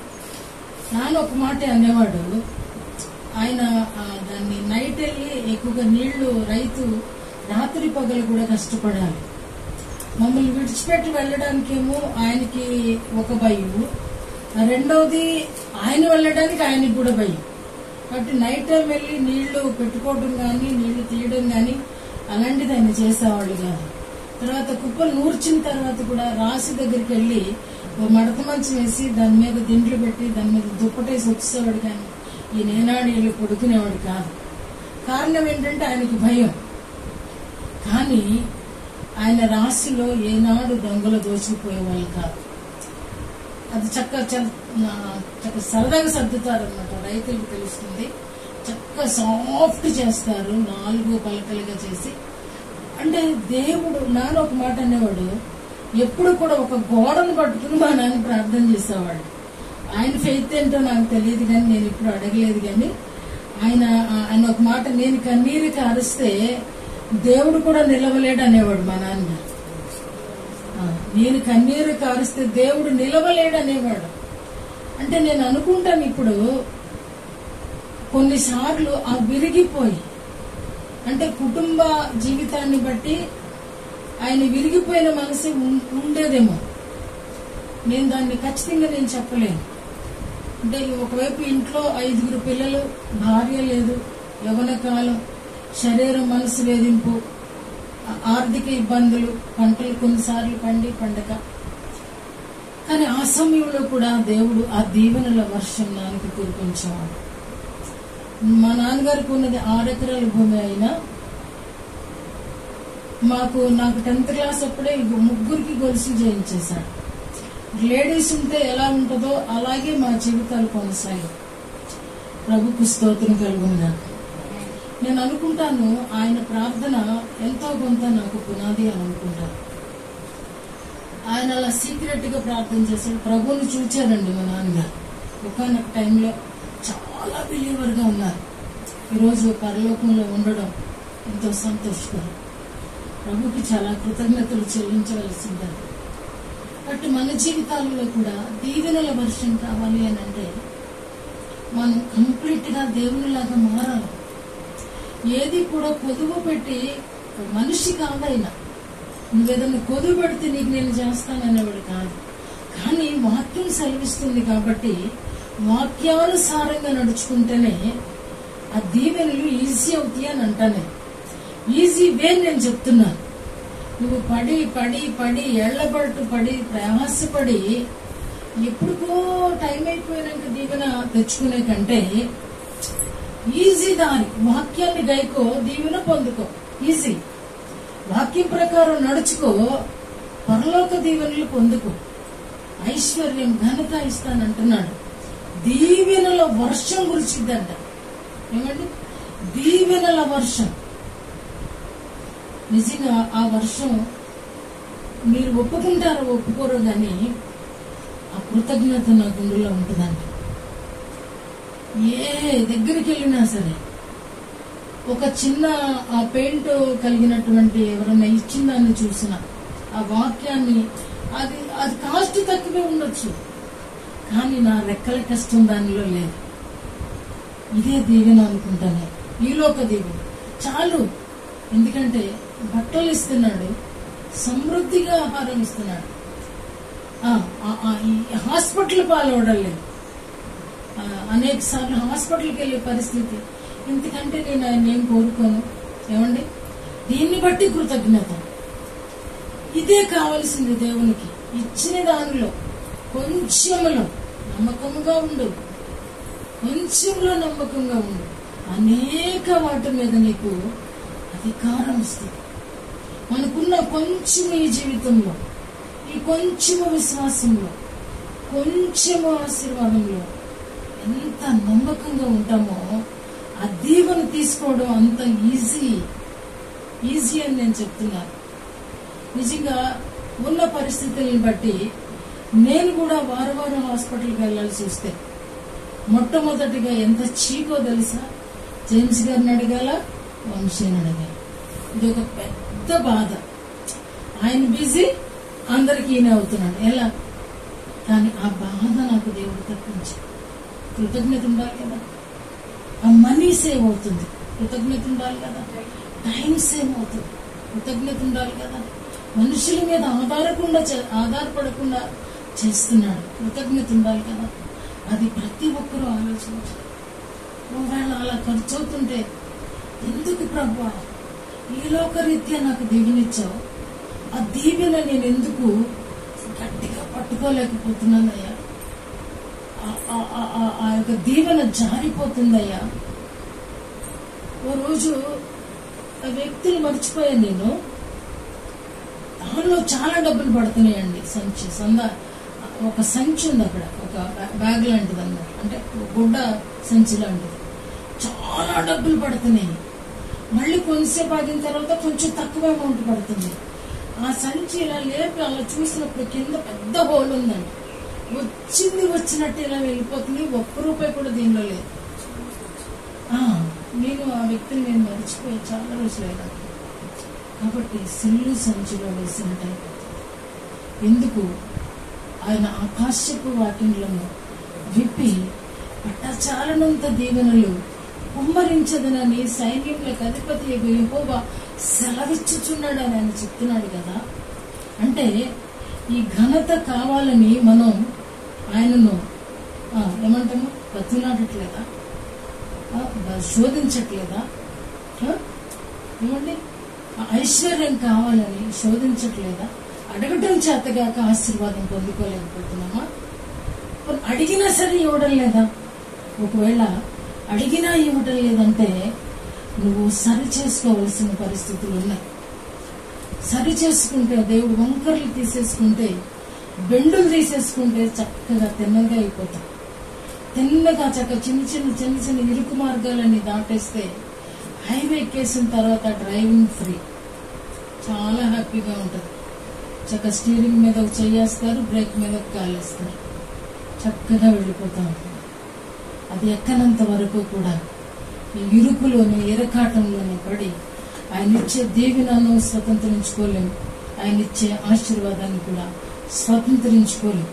నాన్న ఒక మాట అనేవాడు, ఆయన దాన్ని నైట్ వెళ్ళి ఎక్కువగా నీళ్లు, రైతు రాత్రి పగలు కూడా కష్టపడాలి. మమ్మల్ని విడిచిపెట్టి వెళ్ళడానికేమో ఆయనకి ఒక భయం, రెండవది ఆయన వెళ్ళడానికి ఆయనకి కూడా భయం. కాబట్టి నైట్ టైం వెళ్ళి నీళ్లు పెట్టుకోవడం కానీ, నీళ్లు తీయడం కానీ అలాంటిది ఆయన చేసేవాళ్ళు కాదు. తర్వాత కుప్పలు నూర్చిన తర్వాత కూడా రాసి దగ్గరికి వెళ్ళి ఓ మడత మంచం వేసి దాని మీద దిండ్లు పెట్టి దాని మీద దుప్పటేసి వచ్చేసేవాడు, కానీ ఈ నేనాడీలు పడుకునేవాడు కాదు. కారణం ఏంటంటే ఆయనకి భయం. కానీ ఆయన రాశిలో ఏనాడు దొంగలు దోచుకుపోయేవాళ్ళు కాదు. అది చక్కగా సరదాగా సర్దుతారనమాట. రైతులకు తెలుస్తుంది చక్కగా సాఫ్ట్ చేస్తారు, 4 పలకలుగా చేసి. అంటే దేవుడు నాన్న ఒక మాట అనేవాడు, ఎప్పుడు కూడా ఒక గోడను పట్టుకుని మా నాన్న ప్రార్థన చేసేవాడు. ఆయన ఫెయిత్ ఏంటో నాకు తెలియదు కానీ నేను ఇప్పుడు అడగలేదు. కానీ ఆయన ఒక మాట, నేను కన్నీరు కారిస్తే దేవుడు కూడా నిలవలేడు అనేవాడు మా నాన్న. నేను కన్నీరు కారిస్తే దేవుడు నిలవలేడు అనేవాడు. అంటే నేను అనుకుంటాను ఇప్పుడు కొన్నిసార్లు ఆ విరిగిపోయి, అంటే కుటుంబ జీవితాన్ని బట్టి ఆయన విరిగిపోయిన మనసు ఉండేదేమో. నేను దాన్ని ఖచ్చితంగా నేను చెప్పలేను. అంటే ఒకవైపు ఇంట్లో 5 పిల్లలు, భార్య లేదు, యవ్వన కాలం, శరీరం మనసు వేధింపు, ఆర్థిక ఇబ్బందులు, పంటలు కొన్నిసార్లు పండక. కానీ ఆ సమయంలో కూడా దేవుడు ఆ దీవెనల వర్షం నాన్నకి కురిపించేవాడు. మా నాన్నగారికి ఉన్నది 6 ఎకరాల భూమి అయినా నాకు 10th క్లాస్ అప్పుడే 3 గొలుసులు చేయించేశాడు. లేడీస్ ఉంటే ఎలా ఉంటుందో అలాగే మా జీవితాలు కొనసాగి. ప్రభుకు స్తోత్రం కలుగును. నేను అనుకుంటాను ఆయన ప్రార్థన ఎంతో కొంత నాకు పునాది అని అనుకుంటాను. ఆయన అలా సీక్రెట్ గా ప్రార్థన చేశాడు. ప్రభువుని చూచారండి మా నాన్నగారు. ఒకనొక టైంలో చాలా బిలీవర్ గా ఉన్నారు. ఈరోజు పరలోకంలో ఉండడం ఎంతో సంతోషకరం. ప్రభుకి చాలా కృతజ్ఞతలు చెల్లించవలసింది. బట్ మన జీవితాలలో కూడా దీవెనల వర్షం కావాలి అని అంటే మనం కంప్లీట్ గా దేవునిలాగా మారాలి. ఏది కూడా కొదువు పెట్టి, మనిషి కాదైనా నువ్వేదన్నా కొదువు పెడితే నీకు నేను చేస్తాననేవాడు కాదు. కానీ వాక్యం సెలవిస్తుంది కాబట్టి వాక్యానుసారంగా నడుచుకుంటేనే ఆ దీవెనలు ఈజీ అవుతాయి అని అంటానే. ఈజీ వే నేను చెప్తున్నాను. నువ్వు పడి ఎళ్లబట్టు పడి ప్రయాసపడి ఎప్పుడుకో టైం అయిపోయినాక దీవెన తెచ్చుకునే కంటే ఈజీ దారి, వాక్యాన్ని గైకో, దీవెన పొందుకో. ఈజీ వాక్యం ప్రకారం నడుచుకో, పరలోక దీవెనలు పొందుకో, ఐశ్వర్యం ఘనత ఇస్తానంటున్నాడు. దీవెనల వర్షం కురిచిద్దంట. ఏమండి? దీవెనల వర్షం. నిజంగా ఆ వర్షం మీరు ఒప్పుకుంటారో ఒప్పుకోరో గాని ఆ కృతజ్ఞత నా గుండెలో ఉంటుందంట. ఏ దగ్గరికి వెళ్ళినా సరే ఒక చిన్న ఆ పెయింట్ కలిగినటువంటి ఎవరైనా ఇచ్చిన దాన్ని చూసిన ఆ వాక్యాన్ని, అది కాస్ట్ తక్కువే ఉండొచ్చు కానీ నా రెక్కల కష్టం దానిలో లేదు. ఇదే దీవెన అనుకుంటానే, ఈలోక దీవెన చాలు. ఎందుకంటే బట్టలు ఇస్తున్నాడు, సమృద్ధిగా ఆహారం ఇస్తున్నాడు. హాస్పిటల్ పాలవడం లేదు. అనేక సార్లు హాస్పిటల్కి వెళ్లే పరిస్థితి. ఎందుకంటే నేను ఆయన ఏం కోరుకోను. ఏమండి? దీన్ని బట్టి కృతజ్ఞత. ఇదే కావలసింది దేవునికి. ఇచ్చిన దానిలో కొంచెంలో నమ్మకంగా ఉండు, కొంచెంలో నమ్మకంగా ఉండు. అనేక వాటి మీద నీకు అధికారం ఇస్తుంది. మనకున్న కొంచెం ఈ జీవితంలో, ఈ కొంచెము విశ్వాసంలో, కొంచెము ఆశీర్వాదంలో ఎంత నమ్మకంగా ఉంటామో ఆ దీవెన తీసుకోవడం అంత ఈజీ అని నేను చెప్తున్నాను. నిజంగా ఉన్న పరిస్థితులను బట్టి నేను కూడా వారం హాస్పిటల్కి వెళ్లాల్సి వస్తే మొట్టమొదటిగా ఎంత చీకో తెలుసా? జేమ్స్ గారిని అడగాల, వంశీని అడగాల. ఇది ఒక పెద్ద బాధ. ఆయన బిజీ, అందరికీ ఈయన అవుతున్నాడు. ఎలా? కానీ ఆ బాధ నాకు దేవుడు తప్పించి. కృతజ్ఞత ఉండాలి కదా. ఆ మనీ సేవ్ అవుతుంది, కృతజ్ఞత ఉండాలి కదా. టైం సేవ్ అవుతుంది, కృతజ్ఞత ఉండాలి కదా. మనుషుల మీద ఆధారపడకుండా చేస్తున్నాడు, కృతజ్ఞత ఉండాలి కదా. అది ప్రతి ఒక్కరూ ఆలోచించాలి. ఒకవేళ అలా ఖర్చు అవుతుంటే ఎందుకు ప్రభువా ఈ లోకరీత్యా నాకు దీవెనిచ్చావు, ఆ దీవెన నేను ఎందుకు గట్టిగా పట్టుకోలేకపోతున్నానయ్యా, ఆ యొక్క దీవెన జారిపోతుందయ్యా. ఓ రోజు ఆ వ్యక్తులు మర్చిపోయాను నేను. దానిలో చాలా డబ్బులు పడుతున్నాయండి. ఒక సంచి ఉంది అక్కడ, ఒక బ్యాగ్ లాంటిది అన్నమాట, అంటే గుడ్డ సంచి లాంటిది. చాలా డబ్బులు పడుతున్నాయి. మళ్ళీ కొంతసేపు ఆగిన తర్వాత కొంచెం తక్కువ అమౌంట్ పడుతుంది. ఆ సంచి ఇలా లేపి అలా చూసినప్పుడు కింద పెద్ద హోల్ ఉందండి. వచ్చినట్టు ఇలా వెళ్ళిపోతుంది. ₹1 కూడా దీనిలో లేదు. నేను ఆ వ్యక్తిని నేను మర్చిపోయి చాలా రోజులైనా. కాబట్టి సిల్లు సంచిలో వేసినట్టు అయిపోతుంది. ఎందుకు? ఆయన ఆకాశపు వాకిండ్లను విప్పి పట్టచాలనంత దీవెనలు కుమ్మరించదనని సైన్యములకు అధిపతి యెహోవా సెలవిచ్చుచున్నాడని ఆయన చెప్తున్నాడు కదా. అంటే ఈ ఘనత కావాలని మనం ఆయనను ఏమంటాము, బతిలాడట్లేదా? శోధించట్లేదా? ఏమండి, ఐశ్వర్యం కావాలని శోధించట్లేదా? అడగటం చేతగాక ఆశీర్వాదం పొందుకోలేకపోతున్నామా? అడిగినా సరే ఇవ్వడం లేదా? ఒకవేళ అడిగినా ఇవ్వడం లేదంటే నువ్వు సరి చేసుకోవలసిన పరిస్థితులు ఉన్నాయి. సరి చేసుకుంటే, దేవుడు వంకర్లు తీసేసుకుంటే, బెండులు తీసేసుకుంటే చక్కగా తిన్నగా అయిపోతాం. తిన్నగా చిన్న చిన్న ఇరుకు మార్గాలన్నీ దాటేస్తే హైవే ఎక్కేసిన తర్వాత డ్రైవింగ్ ఫ్రీ, చాలా హ్యాపీగా ఉంటుంది. చక్కగా స్టీరింగ్ మీద ఒక చెయ్యేస్తారు, బ్రేక్ మీద ఒక కాలేస్తారు, చక్కగా వెళ్ళిపోతా ఉంటుంది. అది ఎక్కనంత వరకు కూడా ఈ ఇరుకులోని ఇరకాటంలోనే పడి ఆయన ఇచ్చే దీవెనను స్వతంత్రించుకోలేము, ఆయన ఇచ్చే ఆశీర్వాదాన్ని కూడా స్వతంత్రించుకోలేము.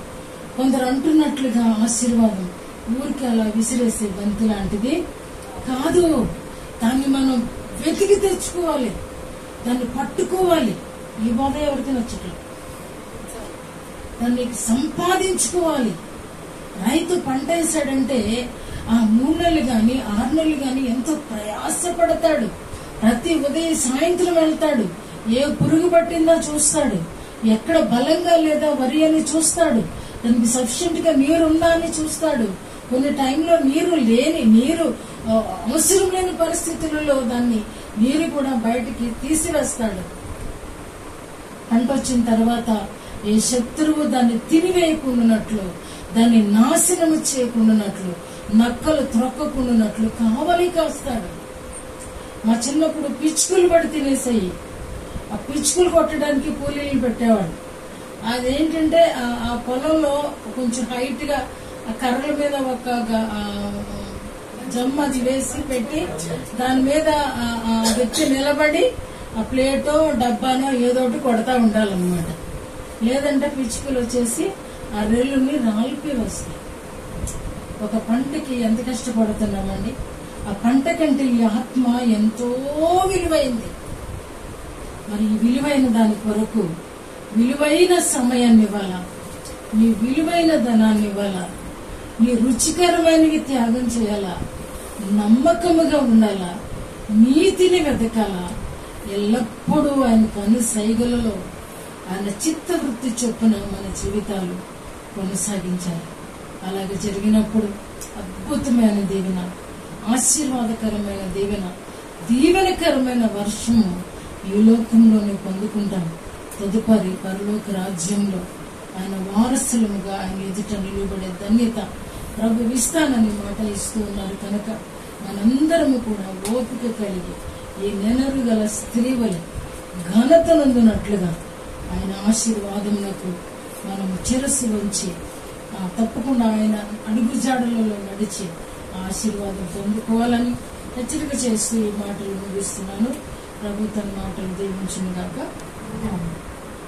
కొందరు అంటున్నట్లుగా ఆశీర్వాదం ఊరికి అలా విసిరేసే బంతి లాంటిది కాదు. దాన్ని మనం వెతికి తెచ్చుకోవాలి, దాన్ని పట్టుకోవాలి. ఈ బాధ ఎవరికి నచ్చట్లేదు. దాన్ని సంపాదించుకోవాలి. రైతు పంట వేసాడంటే ఆ 3 నెలలు గాని 6 నెలలు గాని ఎంతో ప్రయాసపడతాడు. ప్రతి ఉదయం సాయంత్రం వెళ్తాడు, ఏ పురుగు పట్టిందా చూస్తాడు, ఎక్కడ బలంగా లేదా వరి అని చూస్తాడు, దానికి సఫిషియెంట్ గా నీరు ఉందా అని చూస్తాడు. కొన్ని టైంలో నీరు అవసరం లేని పరిస్థితులలో దాన్ని నీరు కూడా బయటికి తీసివేస్తాడు. పంట వచ్చిన తర్వాత ఏ శత్రువు దాన్ని తినివేయకుండానట్లు, దాన్ని నాశనము చేయకుండానట్లు, నక్కలు త్రొక్కకుండానట్లు కావలి కాస్తాడు. మా చిన్నప్పుడు పిచ్చుకలు పడి తినేసాయి. ఆ పిచ్చుకలు కొట్టడానికి కూలీలు పెట్టేవాడు. అదేంటంటే ఆ పొలంలో కొంచెం హైట్ గా ఆ కర్రల మీద ఒక జమ్మ అది వేసి పెట్టి దాని మీద ఆ వ్యక్తి నిలబడి ఆ ప్లేటో డబ్బానో ఏదో ఒకటి కొడతా ఉండాలన్నమాట. లేదంటే పిచ్చుకలు వచ్చేసి ఆ రెల్లుని రాలిపి వస్తాయి. ఒక పంటకి ఎంత కష్టపడుతున్నామండి. ఆ పంట కంటే ఈ ఆత్మ ఎంతో విలువైంది. మరి ఈ విలువైన దాని కొరకు విలువైన సమయాన్ని ఇవ్వాలా, నీ విలువైన ధనాన్ని ఇవ్వాలా, నీ రుచికరమైనవి త్యాగం చేయాలా, నమ్మకముగా ఉండాలా, నీతిని వెతకాలా, ఎల్లప్పుడూ ఆయన కను సైగలలో ఆయన చిత్తవృత్తి చొప్పున మన జీవితాలు కొనసాగించాలి. అలాగే జరిగినప్పుడు అద్భుతమైన దీవెన, ఆశీర్వాదకరమైన దీవెన, దీవెనకరమైన వర్షము ఈ లోకంలోనే పొందుకుంటాం. తదుపరి పరలోక రాజ్యంలో ఆయన వారసులముగా ఆయన ఎదుట నిలబడే ధన్యత ప్రభు ఇస్తానని మాట ఇస్తూ ఉన్నారు. కనుక మనందరము కూడా ఓపిక కలిగి ఈ నెనరు గల స్త్రీ వలె ఘనతనందునట్లుగా ఆయన ఆశీర్వాదములకు మనము శిరస్సు వంచి తప్పకుండా ఆయన అడుగుజాడలలో నడిచి ఆశీర్వాదం పొందుకోవాలని హెచ్చరిక చేస్తూ ఈ మాటలు ముగిస్తున్నాను. ప్రభు తన మాటలు దీవించును గాక.